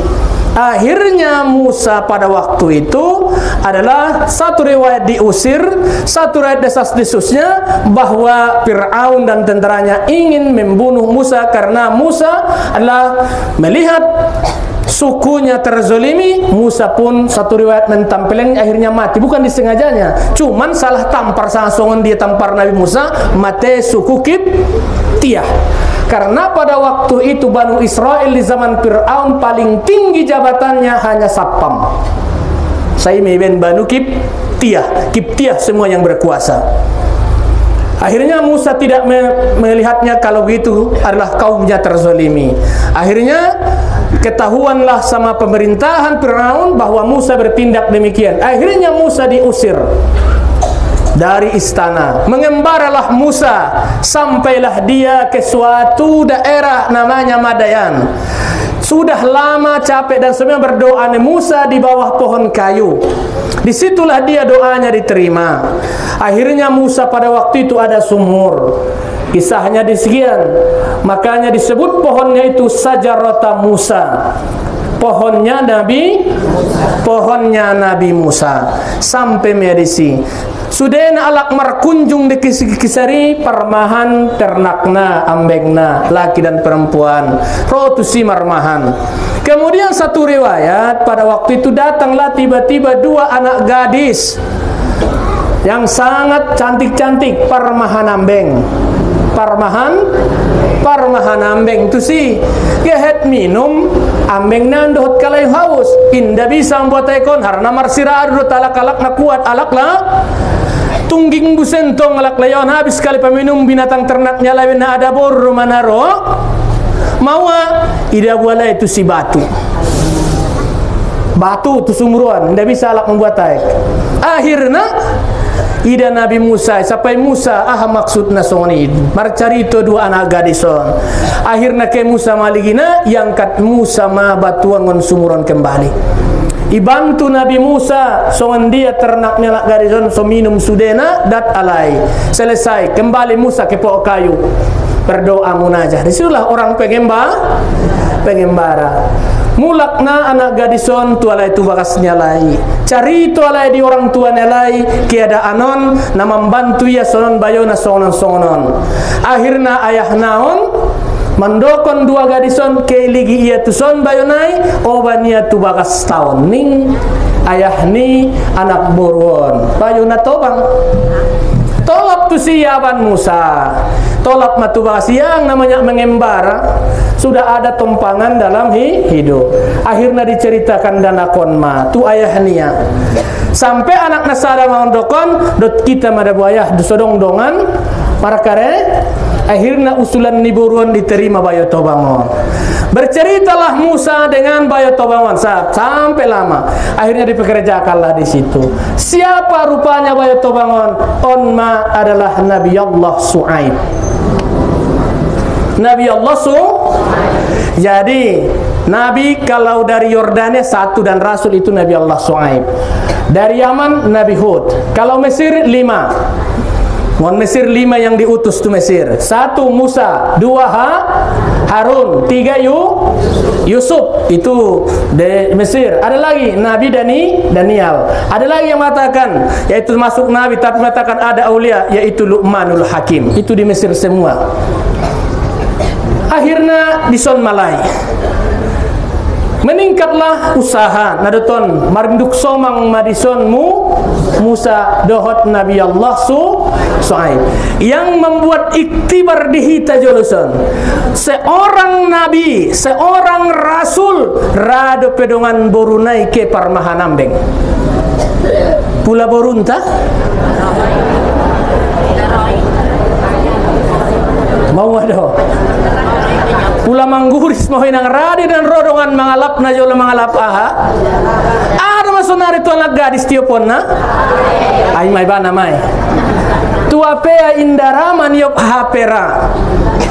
Akhirnya Musa pada waktu itu adalah satu riwayat diusir, satu riwayat desas-desusnya bahwa Fir'aun dan tentaranya ingin membunuh Musa karena Musa adalah melihat sukunya terzolimi. Musa pun satu riwayat mentampilkan akhirnya mati, bukan disengajanya, cuman salah tampar sangat dia tampar Nabi Musa mati suku Kiptiah. Karena pada waktu itu Banu Israel di zaman Fir'aun paling tinggi jabatannya hanya Satpam. Saya memimpin Banu Kiptiah semua yang berkuasa. Akhirnya Musa tidak melihatnya kalau begitu adalah kaumnya terzolimi. Akhirnya ketahuanlah sama pemerintahan Fir'aun bahwa Musa bertindak demikian. Akhirnya Musa diusir dari istana. Mengembaralah Musa, sampailah dia ke suatu daerah namanya Madayan. Sudah lama capek dan semua berdoa Musa di bawah pohon kayu. Disitulah dia doanya diterima. Akhirnya Musa pada waktu itu ada sumur. Kisahnya disekian. Makanya disebut pohonnya itu Sajarata Musa. Pohonnya Nabi Musa. Sampai medisi. Sudena alak markunjung di kisari permahan ternakna ambengna laki dan perempuan rotusi marmahan. Kemudian satu riwayat pada waktu itu datanglah tiba-tiba dua anak gadis yang sangat cantik-cantik parmahan ambeng. Parmahan ambeng itu sih gehet minum ambeng nandot kalai haus indah bisa membuat ekon harna marsira adu talak-alak na kuat alak lah tungging busentong alak layon habis kali peminum binatang ternaknya lain na ada bor manaro mawa ida buala itu si batu itu sumruan ndak bisa alak membuat aek. Akhirnya ida Nabi Musa sampai Musa maksudna songonid marcari itu dua anak gadison. Akhirnya ke Musa maligina yang kat Musa ma batuan ngon sumuron kembali. Ibantu Nabi Musa songon dia ternaknya lak gadison so minum sudena dat alai. Selesai kembali Musa ke pokok kayu. Berdoa munajah. Disitulah orang pengembara. Mulakna anak gadison tualai tu bakas nyalai. Cari tualai di orang tua nyalai kiada anon na membantu ya sonon bayona sonon. Akhirna ayah naon mandokon dua gadison ke ligi ia tu son bayonai obania tu bakas tahun ning ayah ni anak boron bayona tobang. Tolak tu siaban Musa. Tolak matu bakas yang namanya mengembara. Sudah ada tumpangan dalam hidup. Akhirnya diceritakan danakon ma tu ayah nia. Sampai anak nasara mandokon dot kita mada buayah dusodong dongan para kare. Akhirnya usulan niburuan diterima bayo tobangon. Berceritalah Musa dengan bayo tobangon sampai lama. Akhirnya dipekerjakanlah di situ. Siapa rupanya bayo tobangon? Onma adalah Nabi Allah Su'aib. Nabi Allah Jadi Nabi kalau dari Yordania satu dan Rasul itu Nabi Allah Su'aib. Dari Yaman Nabi Hud. Kalau Mesir 5. Mesir 5 yang diutus tu Mesir. 1 Musa, 2 Harun, 3 Yusuf itu di Mesir. Ada lagi Nabi Daniel. Ada lagi yang mengatakan yaitu masuk Nabi tapi mengatakan ada aulia yaitu Luqmanul Hakim. Itu di Mesir semua. Akhirnya di Son Malai meningkatlah usaha nadoton marinduk somang madison Musa dohot Nabi Allah Su'aib yang membuat iktibar di hita joloson seorang nabi seorang rasul rado pedongan borunai ke parmahanambeng pula borunta mau ada pula mangguris mau hinang radi dan rodongan mangalap na jolo mangalap aha ada sonari tu anak gadis tiopon na? Ay may ba na may? Tua pea indara maniop hapera.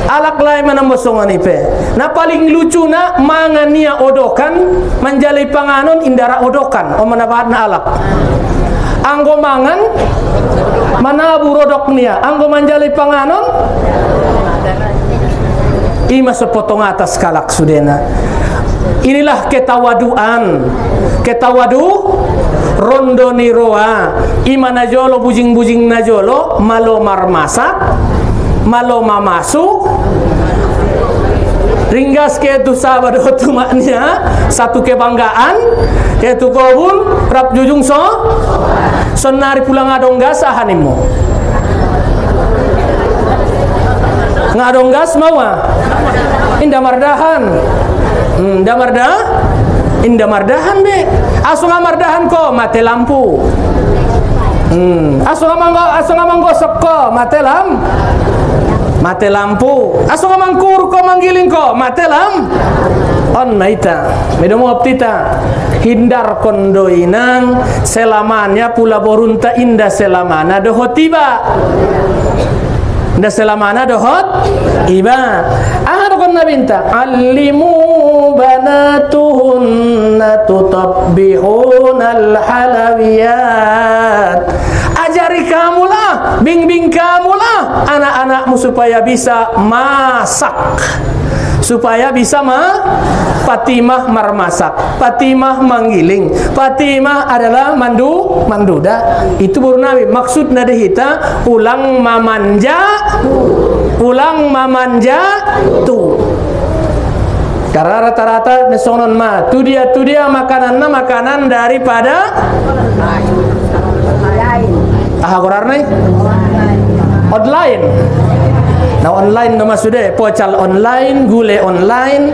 Alak lain mana mosongan ipe. Na paling lucu na mangania odokan menjalai panganon indara odokan. O manabahat na alak. Anggo mangan manabu rodok nia. Anggo menjalai panganon ima sepotong atas kalak sudena. Inilah ketawaduan. Ketawadu rondo niroa. Ima najolo bujing-bujing najolo malo marmasak, malo mamasu. Ringgas ke tu sabado tu maknya satu kebanggaan yaitu kobun rap jujung sonari pulang adong gas ahanimu. Ngadong gas mawa indah mardahan. Indah mardahan be. Asung mardahan ko mate lampu. Asung gosok ko mate lampu. Asung mangkur ko manggiling ko mate on maita. Medomo optita hindar kondo inang selamanya pula borunta indah selamana dohotiba. Nda selamana dohot iba. Kon nabinta allimu banatuhunna tutabbihunal halawiyat. Ajari kamulah, bimbing kamulah anak-anakmu supaya bisa masak. Supaya bisa Fatimah marmasak, Fatimah manggiling, Fatimah adalah manduda. Itu baru Nabi. Maksud nadehita ulang mamanja tu. Karena rata-rata nesonon tu dia makanan daripada gorarnai online. Nah online nama sudah pocal online, gule online.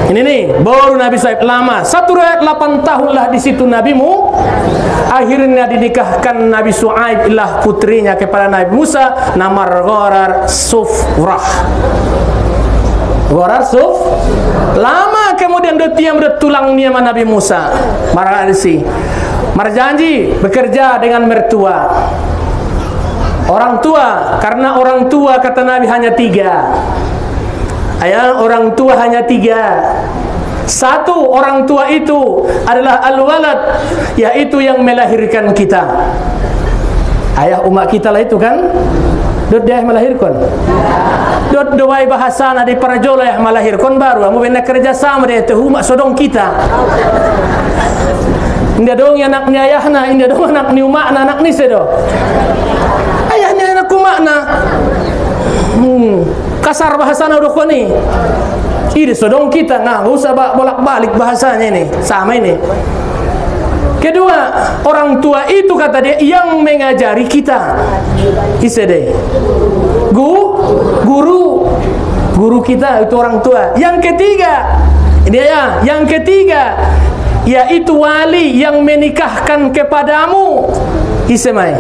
Ini nih baru Nabi Shu'aib lama 108 tahun lah di situ nabimu. Akhirnya dinikahkan Nabi Shu'aib lah putrinya kepada Nabi Musa, nama Ghorar Sufrah. Lama kemudian dia bertulang nia sama Nabi Musa. Marjanji bekerja dengan mertua. Orang tua, karena orang tua kata Nabi hanya 3. Orang tua hanya 3. Satu, orang tua itu adalah al-walad, yaitu yang melahirkan kita. Ayah umat kita lah itu kan. Dot dia melahirkan. Dot doai bahasa na di parajola yang melahirkan baru. Amu benda kerja sama dia tu umat sodong kita. Indah dong anaknya ayahna, indah dong anak ni umakna, anak ni sedo. Ayahnya anak umakna. Kasar bahasana udah ni. Ini sodong kita, nggak usah bolak-balik bahasanya ini, sama ini. Kedua, orang tua itu kata dia yang mengajari kita. Isede. Guru kita itu orang tua. Yang ketiga, yang ketiga yaitu wali yang menikahkan kepadamu. Isemai.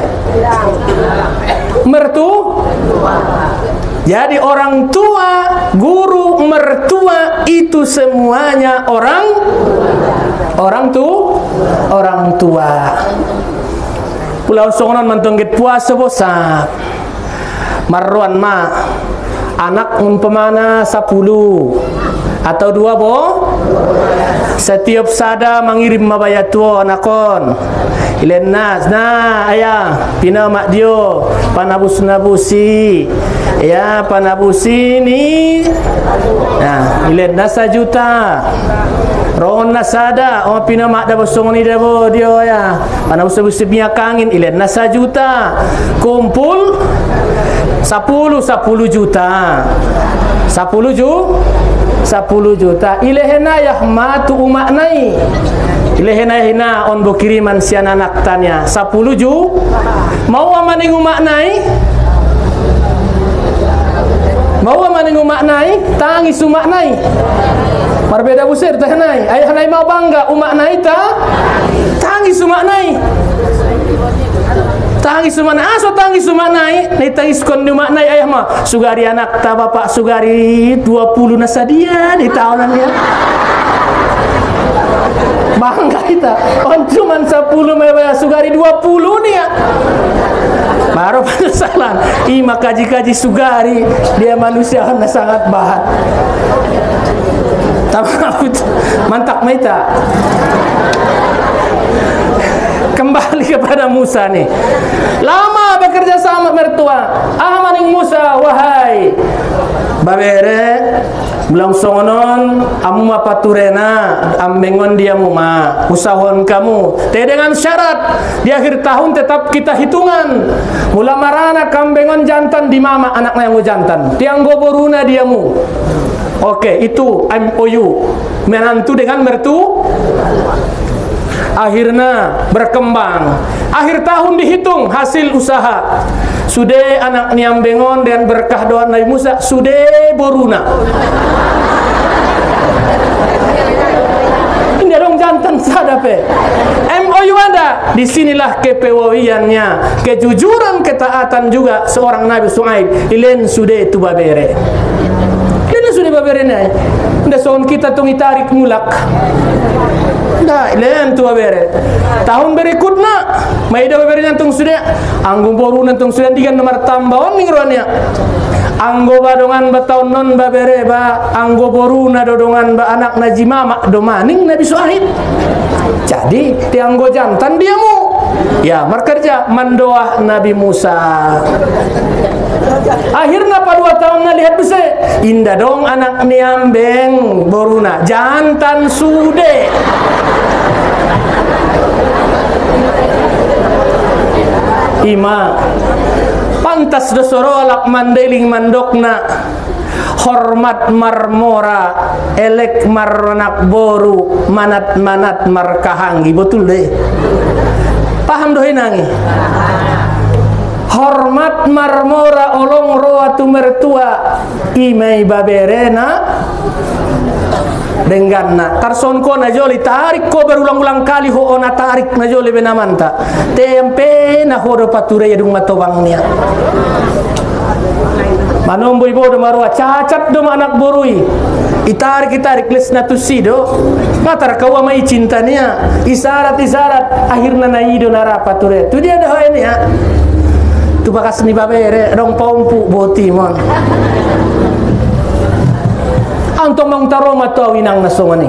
Jadi orang tua, guru, mertua itu semuanya orang tua. Pulau songonan mantonggit puasa bosak. Marwan anak umpamana 10 atau 2 setiap sada mengirim mabaya tua nakon ilen nas ayah pina mak dio panabusi ya panabusi ni ilen nas 1 juta rohon nasada pina mak da bosong ni dabo dio ya panabusi biak angin ilen nas 1 juta kumpul 10 juta 10 juta ilehena yah matu umak nai ilehena hina on bo kiriman sian anak tanya 10 juta mau amaning umak nai tangis umak nai berbeda busir teh nai ayah nai mau bangga umak nai tangis umak nai tangis sumana tangis sumana ni tangis kon di makna ayah mah sugari anak ta bapak sugari 20 nasadia di tahunan ya Bangga kita. On cuman 10 mewah sugari 20 nih ya. Baru penyesalan. Ima kaji-kaji sugari, dia manusia yang sangat bahat. Mantap meta. Kembali kepada Musa nih. Lama bekerja sama mertua. Maning Musa, wahai babere belum songonon amu paturena ambengon dia muma usahon kamu te dengan syarat di akhir tahun tetap kita hitungan mula marana kambengon jantan di mama anaknya yang jantan tiang goboruna diamu. Oke, itu MOU menantu dengan mertu. Akhirnya berkembang. Akhir tahun dihitung hasil usaha. Sudah anak niambengon dan berkah doa Nabi Musa sudah boruna. Ini dong jantan sadape. MOU ada. Disinilah kepewawiannya, kejujuran, ketaatan juga seorang Nabi Su'aib. Ilen sudah itu babere. Ilen sudah babere nih. Nda soon kita tungi tarik mulak. Nah, ilen tu babere. Tahun berikutnya, maida babere nyantung sudah. Anggo boru nyantung sudah 3 nomor tambahan mingruannya. Anggo badongan batahun non babere ba anggo boru na dodongan ba anak najimama do maning Nabi Su'aib. Jadi ti anggo jantan diamu. Ya, merkerja mendoa Nabi Musa. Akhirnya pada 2 tahun na lihat bisa indah dong anak niambeng boruna jantan sude. Ima pantas dosorolak mandeling mandokna hormat marmora elek marnak boru manat-manat markahangi betul deh. Paham doh nangi. Hormat marmora olong roa tu mertua imei baberena denganna tarson ko na joli tarik ko berulang-ulang kali ho ona tarik na joli benamanta tempe na hodo pature yadung matobangnya manombo ibo do marwa cacat do anak borui itarik les na tusido matar kawa mai cintanya isarat akhirna na ido nara pature tu dia dah ini ya tu bakas ni babere dong pompu boti mon antong mang taroma to winang nasongani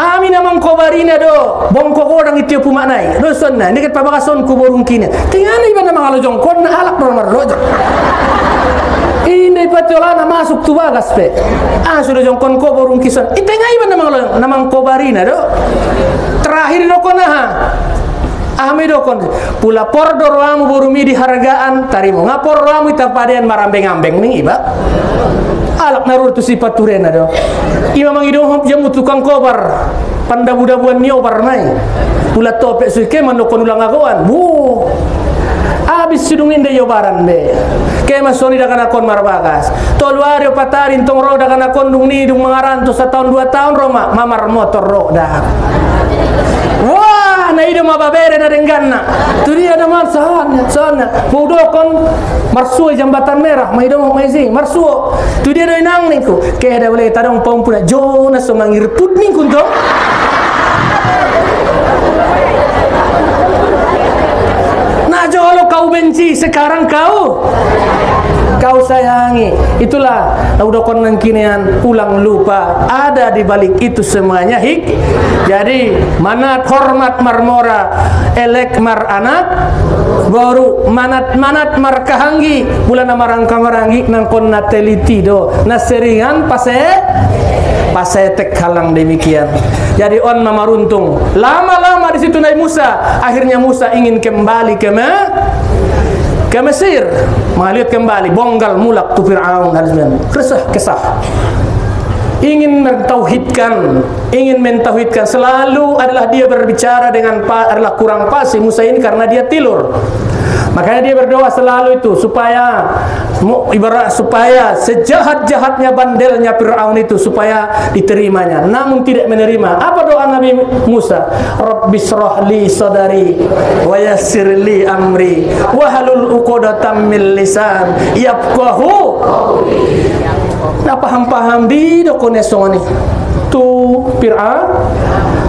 amin namang kobarina do bongko kodang itio pumanay do sonna ni ket pabakason ko borung kina tingana iba namang alojong kon na alak do marlojo ini patolana masuk tu bagas pe sudah jongkon ko borung kison itenga iba namang kobarina do terakhir do konaha Dokon pula por doroamu borumi di hargaan tarimo ngapor roamu itapadean marambeng-ambeng ning iba alak narur tu sifat turena do ima mangidong jamu tukang kobar pandabu-dabuan niobar nai pula topek suike manokon ulang agawan abis sudungin de yobaran be kema soni dakana kon marbagas toluario patarin tong ro dakana kon dung ni dung mangaran tu 1 tahun 2 tahun roma mamar motor ro dah wah na ido mababere na dengganna tu dia na sana budokon marsuo jambatan merah maido mo maising marsuo tu dia do inang ningku ke ada boleh tadong pompuna jona so mangirput ningku to na jolo kau benci sekarang kau sayangi. Itulah udah konon kinian pulang lupa ada di balik itu semuanya jadi manat hormat marmora elek mar anak baru manat markahangi bulan marang kamarangi nang kon nateliti do naseringan pase tek halang demikian. Jadi on mamaruntung lama-lama di situ Nabi Musa akhirnya Musa ingin kembali ke Mesir mengalir kembali bonggal mulak tu Fir'aun kesah ingin mentauhidkan selalu adalah dia berbicara dengan adalah kurang pasti Musa ini karena dia tilur makanya dia berdoa selalu itu supaya sejahat-jahatnya bandelnya Fir'aun itu supaya diterimanya namun tidak menerima. Apa doa Nabi Musa? Rabbi shrah li sadari wa yassir li amri wa halul 'uqdatam min lisan yafqahu. Nah paham di dokone songoni to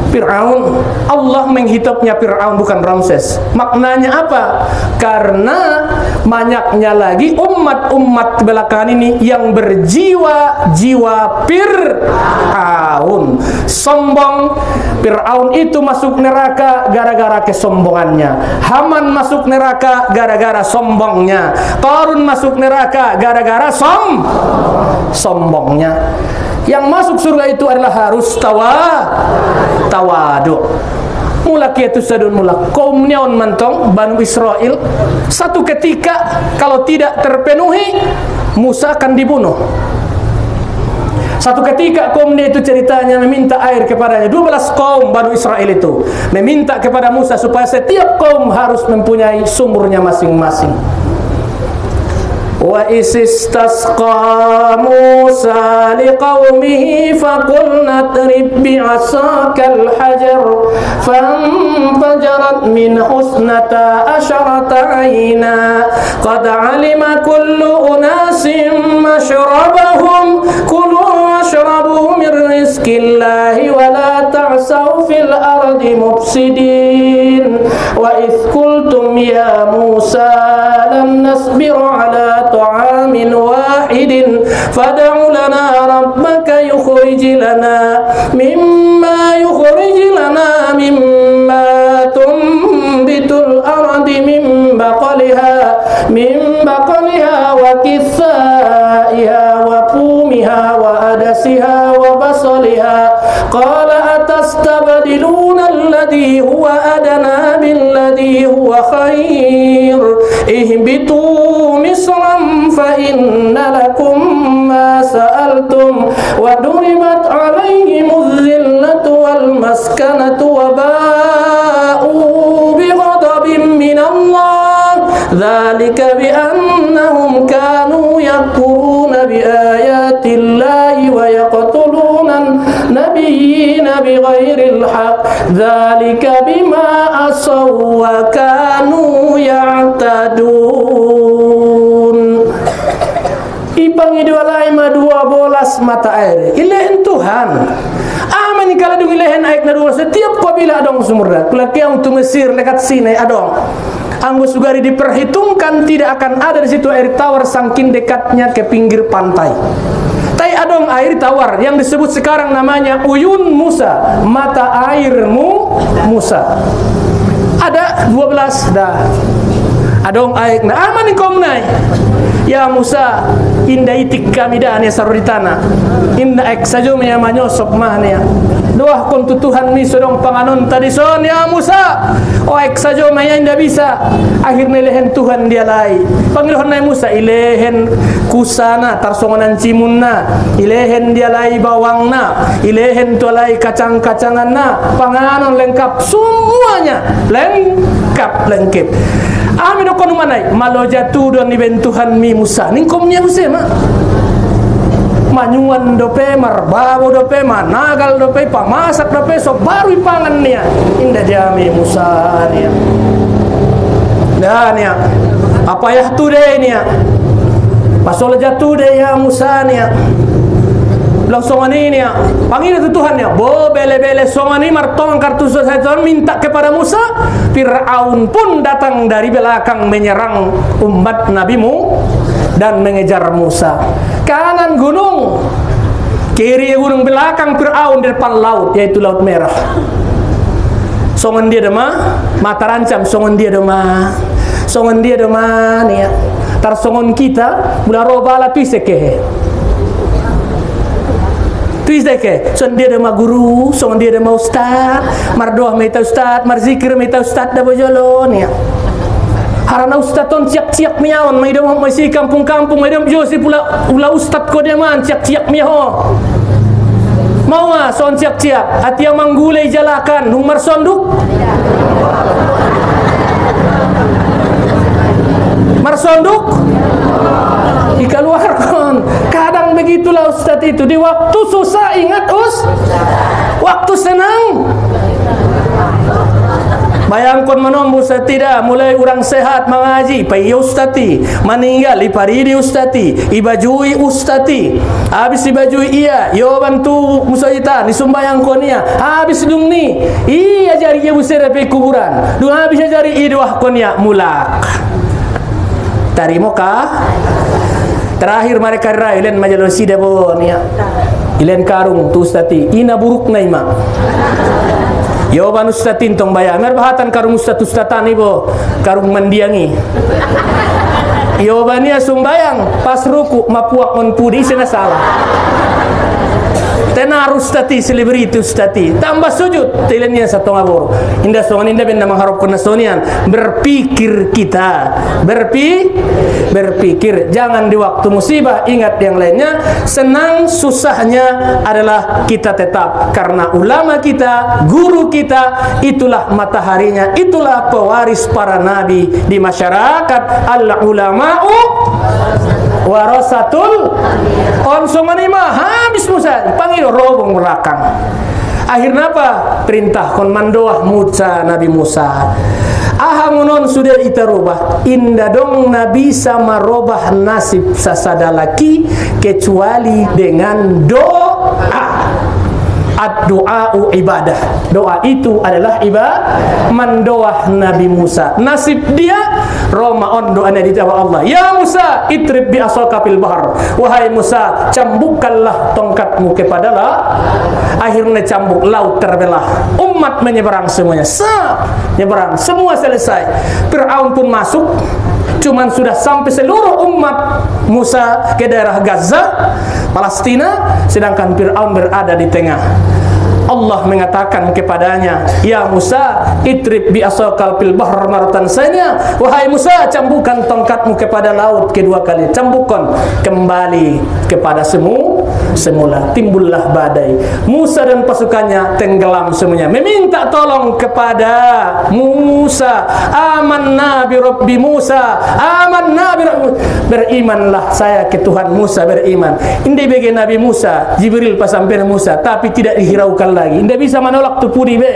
Fir'aun. Allah menghitapnya Fir'aun bukan Ramses. Maknanya apa? Karena banyaknya lagi umat-umat belakangan ini yang berjiwa-jiwa Fir'aun. Sombong. Fir'aun itu masuk neraka gara-gara kesombongannya. Haman masuk neraka gara-gara sombongnya. Qarun masuk neraka gara-gara sombongnya. Yang masuk surga itu adalah harus tawadu. Mula kiatu sadun mula kaum neon mantong Banu Israel, satu ketika kalau tidak terpenuhi Musa akan dibunuh. Satu ketika kaum dia itu ceritanya meminta air kepadanya. 12 kaum Banu Israel itu meminta kepada Musa supaya setiap kaum harus mempunyai sumurnya masing-masing. Wa istasqa Musa liqaumihi faqulna idrib bi'asakal hajar fanfajarat min husnata asharata ayna qad alima kullu unasin mashrabahum kulu washrabu min rizqillahi wa la ta'saw fil ardi mufsidin wa idh qultum ya Musa lam nasbiru ala طعام واحد فادع لنا ربك يخرج لنا مما تنبت الأرض من بقلها وكثائها وفومها وعدسها وبصلها قال أتستبدلون الذي هو أدنى بالذي هو خير اهبطوا مصرا فإن لكم ما سألتم وضربت عليهم الذلة والمسكنة وباءوا بغضب من الله ذلك بأنهم كانوا يكفرون بآيات الله ويقتلون النبيين بغير الحق ذلك بما عصوا وكانوا يعتدون. Ipang idolai ma 12 mata air ilehen Tuhan aman kalau dong ilehen air na dua setiap kabila adong sumurda kelaki yang tu Mesir dekat sini adong anggo sugari diperhitungkan tidak akan ada di situ air tawar saking dekatnya ke pinggir pantai. Tai adong air tawar yang disebut sekarang namanya Uyun Musa, mata airmu Musa. Ada 12 dah. Adong air na aman ikom nai. Ya Musa, inda itik kami dah ni saruri tanah. Inda ek sajo me manyosok mahnya. Doa kon Tuhan mi sodong panganon tadi son ya Musa. O ek sajo me inda bisa. Akhirnya lehen Tuhan dia lai. Pangiluhan nai Musa ilehen kusana tarsonganan cimunna. Ilehen dia lai bawangna. Ilehen tu lai kacang-kacanganna. Panganon lengkap semuanya. Lengkap. Amin okon manai malo jatuh don ibentuhan mi Musa ningkomnya Musa mah manyuan dope marbabo dope managal dope pamasak dope so baru ipangan nia indah jami Musa nia dan ya apa ya tu deh nia pasol jatuh deh ya Musa nia langsung ini ya panggil itu Tuhan ya bo bele-bele songani martong kartu setan minta kepada Musa. Fir'aun pun datang dari belakang menyerang umat nabimu dan mengejar Musa. Kanan gunung, kiri gunung, belakang Fir'aun di depan laut yaitu Laut Merah. Songan dia dema mata rancam, songan dia dema nih ya tar songon kita mula robala tuiseke tuiseke son dia dema guru, songan dia dema ustad, mardoah meta ustad, marzikir meta ustad da bojolo nih ya. Harana ustad ton ciak-ciak miaon mai demo masih kampung-kampung mai demo josi pula ustad ko dia man ciak-ciak miaho. Mau son ciak-ciak hati yang manggulai jalakan numar sonduk marsonduk dikeluarkan. Kadang begitulah ustaz itu di waktu susah ingat waktu senang Bayangkan menombu tidak mulai orang sehat mengaji pai ustati meninggal iparidi ustati ibajui ustati habis ibajui iya yo bantu musaita ni sumbayang konia habis dung ni iya jari ibu serepe kuburan dung habis jari idwah konia mulak tarimo kah terakhir mereka rai len majalisi debo nia ilen karung tu ustati ina buruk naima Yoban ustatin tong bayar merbahatan karung ustatan ibo karung mendiangi Yobania sumbayang pas ruku mapuak menpudi sena salah tenar ustati selebriti ustati tambah sujud tilenya satu ngabur indah songan indah benda mengharapkan nasonian berpikir kita berpikir jangan di waktu musibah ingat yang lainnya senang susahnya adalah kita tetap karena ulama kita guru kita itulah mataharinya itulah pewaris para nabi di masyarakat al ulama'u warasatul onsomanima habis Musa panggil robong belakang akhirnya apa perintah kon mandoah Musa Nabi Musa ahangunon sudah itarubah indah dong nabi sama robah nasib sasadalaki kecuali dengan doa ad-du'a'u ibadah doa itu adalah ibadah mandoah Nabi Musa nasib dia Roma on doanya dijawab Allah ya Musa itrib bi asaka fil bahr wahai Musa cambukkanlah tongkatmu kepada laut akhirnya cambuk laut terbelah umat menyeberang semuanya nyeberang semua selesai Fir'aun pun masuk cuman sudah sampai seluruh umat Musa ke daerah Gaza Palestina sedangkan Fir'aun berada di tengah Allah mengatakan kepadanya ya Musa itrib bi asaqal fil bahr maratan sanya wahai Musa cambukkan tongkatmu kepada laut kedua kali cambukkan kembali kepada semula timbullah badai Musa dan pasukannya tenggelam semuanya meminta tolong kepada Musa amanna bi rabbi Musa amanna bi berimanlah saya ke Tuhan Musa beriman ini bagi Nabi Musa Jibril pas sampai Musa tapi tidak dihiraukan lagi tidak bisa menolak tupudi be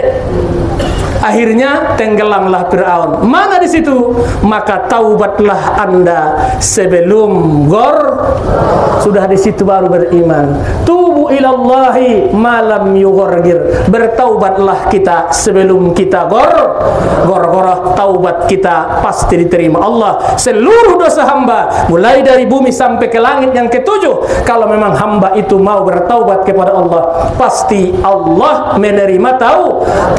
akhirnya tenggelamlah Fir'aun mana di situ maka taubatlah anda sebelum sudah di situ baru beriman tubu ilallahi malam yughorgir bertaubatlah kita sebelum kita gor-gorah taubat kita pasti diterima Allah seluruh dosa hamba mulai dari bumi sampai ke langit yang ketujuh kalau memang hamba itu mau bertaubat kepada Allah pasti Allah menerima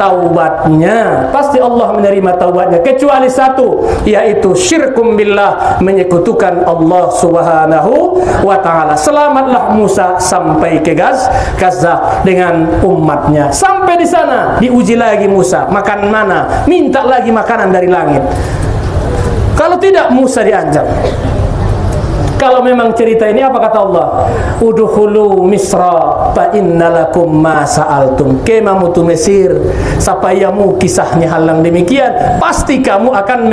taubatnya pasti Allah menerima taubatnya kecuali satu yaitu syirkum billah menyekutukan Allah subhanahu wa ta'ala selamatlah Musa sampai ke Gaza dengan umatnya sampai di sana diuji lagi Musa makan mana minta lagi makanan dari langit kalau tidak Musa diancam kalau memang cerita ini apa kata Allah udkhulu misra fa innalakum ma sa'altum kema mutu Mesir sapayamu kisahnya halang demikian pasti kamu akan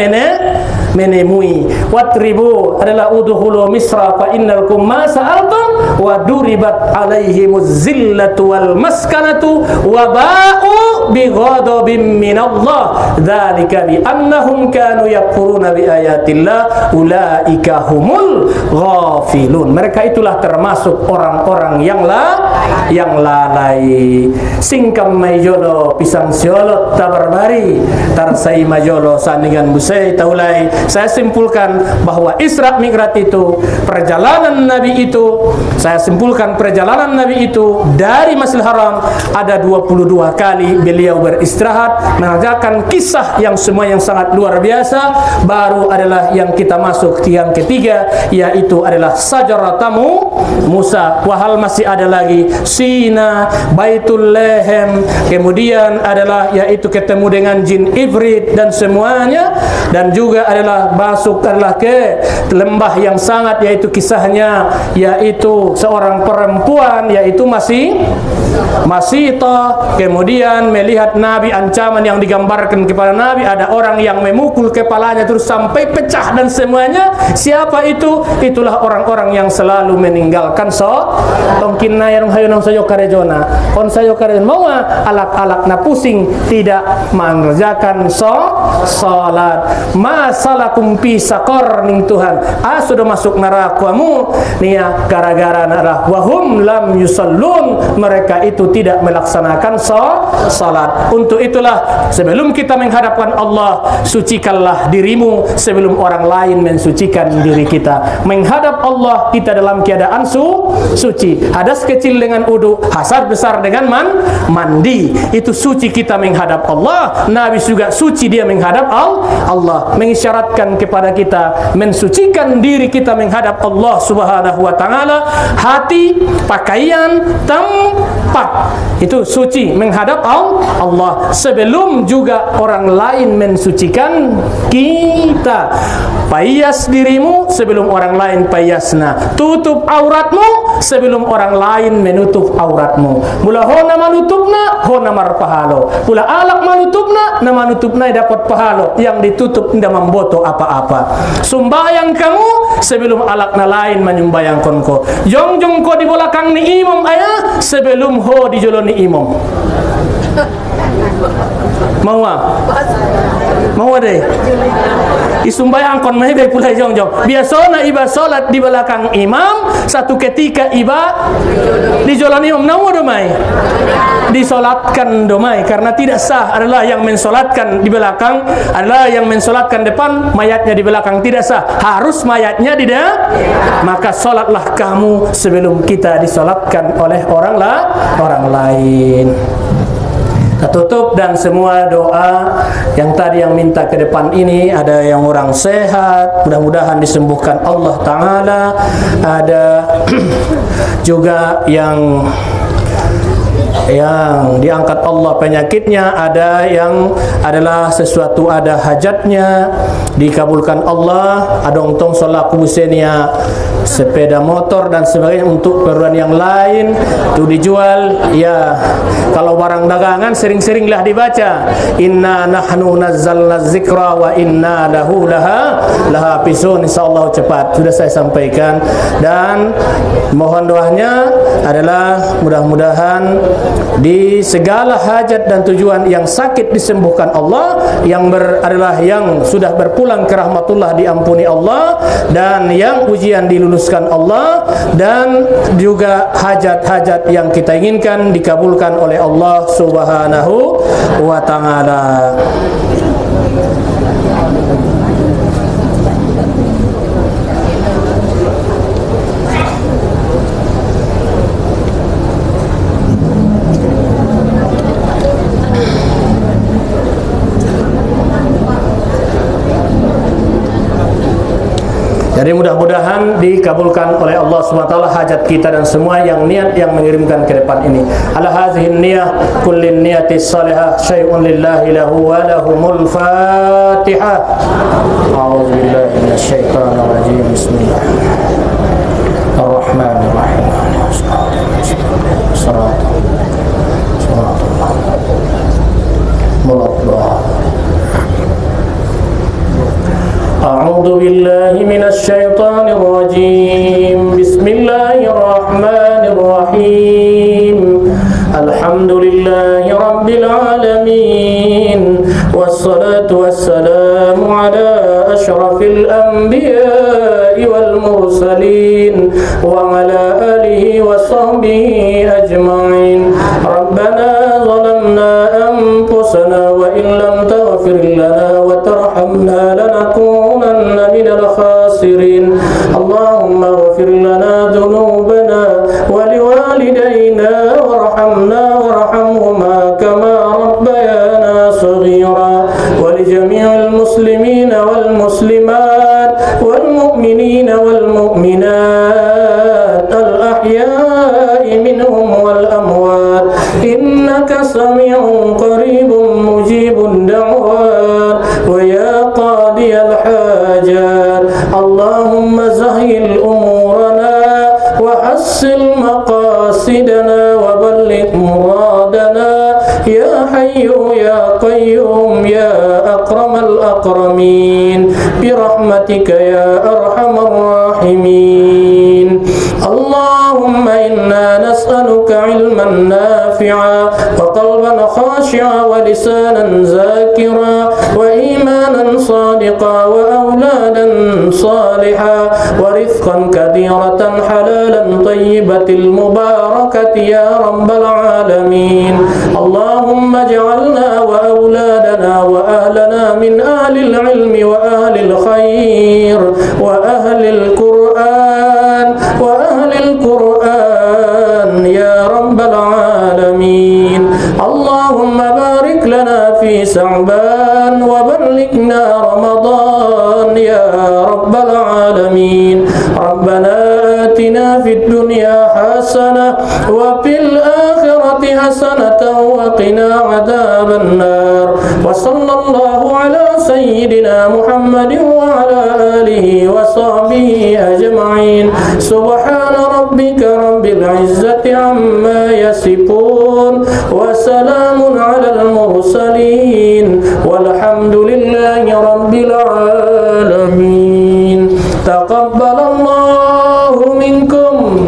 menemui watribu adalah udkhulu misra fa innalakum ma sa'altum wa duribat alaihimuz zillatu wal maskanatu wa ba'u bi ghadabin minallah dzalika bi annahum kanu yakfuruna bi ayatillah ulaika humul ghafilun mereka itulah termasuk orang-orang yang lalai singkam maijolo pisang siolot tabarbari tarsai majolo sandingan busai taulai saya simpulkan bahwa Isra Mi'raj itu perjalanan Nabi itu saya simpulkan perjalanan Nabi itu dari Masjidil Haram ada 22 kali beliau beristirahat mengajarkan kisah yang semua yang sangat luar biasa baru adalah yang kita masuk yang ketiga yaitu adalah sajaratamu Musa wahal masih ada lagi Sina Baitul Lehem kemudian adalah yaitu ketemu dengan jin Ibrit dan semuanya dan juga adalah masuk adalah ke lembah yang sangat, yaitu kisahnya yaitu seorang perempuan yaitu Masita, kemudian melihat Nabi, ancaman yang digambarkan kepada Nabi, ada orang yang memukul kepalanya terus sampai pecah dan semuanya. Siapa itu? Itulah orang-orang yang selalu meninggalkan tongkin na yang hayunang sayo karejona on sayo karejona mau alak-alak na pusing tidak mengerjakan salat. Masalakum fi saqar ning Tuhan, sudah masuk nerakamu nia gara-gara narah wahum lam yusallun, mereka itu tidak melaksanakan salat. Untuk itulah sebelum kita menghadapkan Allah, sucikanlah dirimu sebelum orang lain mensucikan diri kita. Menghadap Allah kita dalam keadaan suci. Hadas kecil dengan wudu, hasad besar dengan mandi. Itu suci kita menghadap Allah. Nabi juga suci dia menghadap Allah. Mengisyaratkan kepada kita mensucikan diri kita menghadap Allah Subhanahu wa taala. Hati, pakaian, tempat itu suci menghadap Allah sebelum juga orang lain mensucikan kita. Payas dirimu sebelum orang lain payasna. Tutup auratmu sebelum orang lain menutup auratmu. Mula hona manutupna hona marpahalo. Mula alak manutupna na manutupna dapat pahalo. Yang ditutup tidak memboto apa-apa. Sumbayang kamu sebelum alak na lain menyumbayangkan ko. Jong ko di belakang ni imam ayah sebelum ho di joloni imam. Mau deh isumbayang kon mai pula jong. Biasana iba salat di belakang imam, satu ketika iba di jalan imam namu domai disolatkan domai, karena tidak sah adalah yang mensolatkan di belakang, adalah yang mensolatkan depan, mayatnya di belakang tidak sah, harus mayatnya di depan. Maka solatlah kamu sebelum kita disolatkan oleh orang lain. Tutup dan semua doa yang tadi yang minta ke depan ini, ada yang orang sehat, mudah-mudahan disembuhkan Allah Ta'ala. Ada juga yang diangkat Allah penyakitnya, ada yang adalah sesuatu ada hajatnya dikabulkan Allah, ada untung sholat kubusenya sepeda motor dan sebagainya untuk keperluan yang lain itu dijual. Ya, kalau barang dagangan sering-seringlah dibaca inna nahnu nazzalna dzikra wa inna lahu lahafizun. Insyaallah cepat sudah saya sampaikan, dan mohon doanya adalah mudah-mudahan di segala hajat dan tujuan yang sakit disembuhkan Allah, yang adalah yang sudah berpulang ke rahmatullah diampuni Allah, dan yang ujian diluluskan Allah, dan juga hajat-hajat yang kita inginkan dikabulkan oleh Allah Subhanahu wa taala. Jadi mudah-mudahan dikabulkan oleh Allah SWT hajat kita dan semua yang niat yang mengirimkan ke depan ini. Ala hadhihi niyah kullin niyati salihah syai'un lillahi lahu wa lahumul fatihah. A'udzu billahi minasyaitonir rajim. Bismillahirrahmanirrahim. أعوذ بالله من الشيطان الرجيم. بسم الله الرحمن الرحيم. الحمد لله رب العالمين، والصلاة والسلام على أشرف الأنبياء والمرسلين وعلى آله وصحبه أجمعين. ربنا ظلمنا أنفسنا وإن لم تغفر لنا وترحمنا لنكونن من الخاسرين. اللهم اغفر لنا ذنوبنا ولوالدينا وارحمنا وارحمهما كما ربيانا صغيرا، ولجميع المسلمين والمسلمات والمؤمنين والمؤمنات الأحياء منهم والأموات، إنك سميع قريب مجيب الدعوات. ويا قاضي akramal akramin birahmatika ya arhamar rahimin. Allahumma inna nas'aluka ilman nafi'a wa qalban khashi'a wa lisanan zakira wa imanan sadiqa wa awladan salihah wa rizqan kathiratan halalan tayyibatil mubarakati ya rabbal alamin. Allahumma ij'alna wa awladana wa ahlana min ahlil ilmi wa ahlil khair wa ahlil Qur'an wa ahlil Qur'an ya rabbal alamin. Allahumma barik lana fi Sha'ban wa ballighna Ramadan ya rabbal alamin. Rabbana atina fid dunya hasanah wa fil akhirati hasanatan wa qina adzaban nar. Wa sallallahu ala sayyidina Muhammadin wa ala alihi wa sahbihi ajma'in. Subhana rabbika rabbil izzati amma yasifun wa salamun alal mursalin walhamdulillahi rabbil alamin. Taqabbalallahu minkum.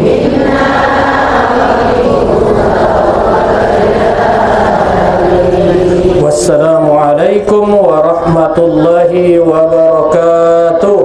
Wassalamu alaikum warahmatullahi wabarakatuh.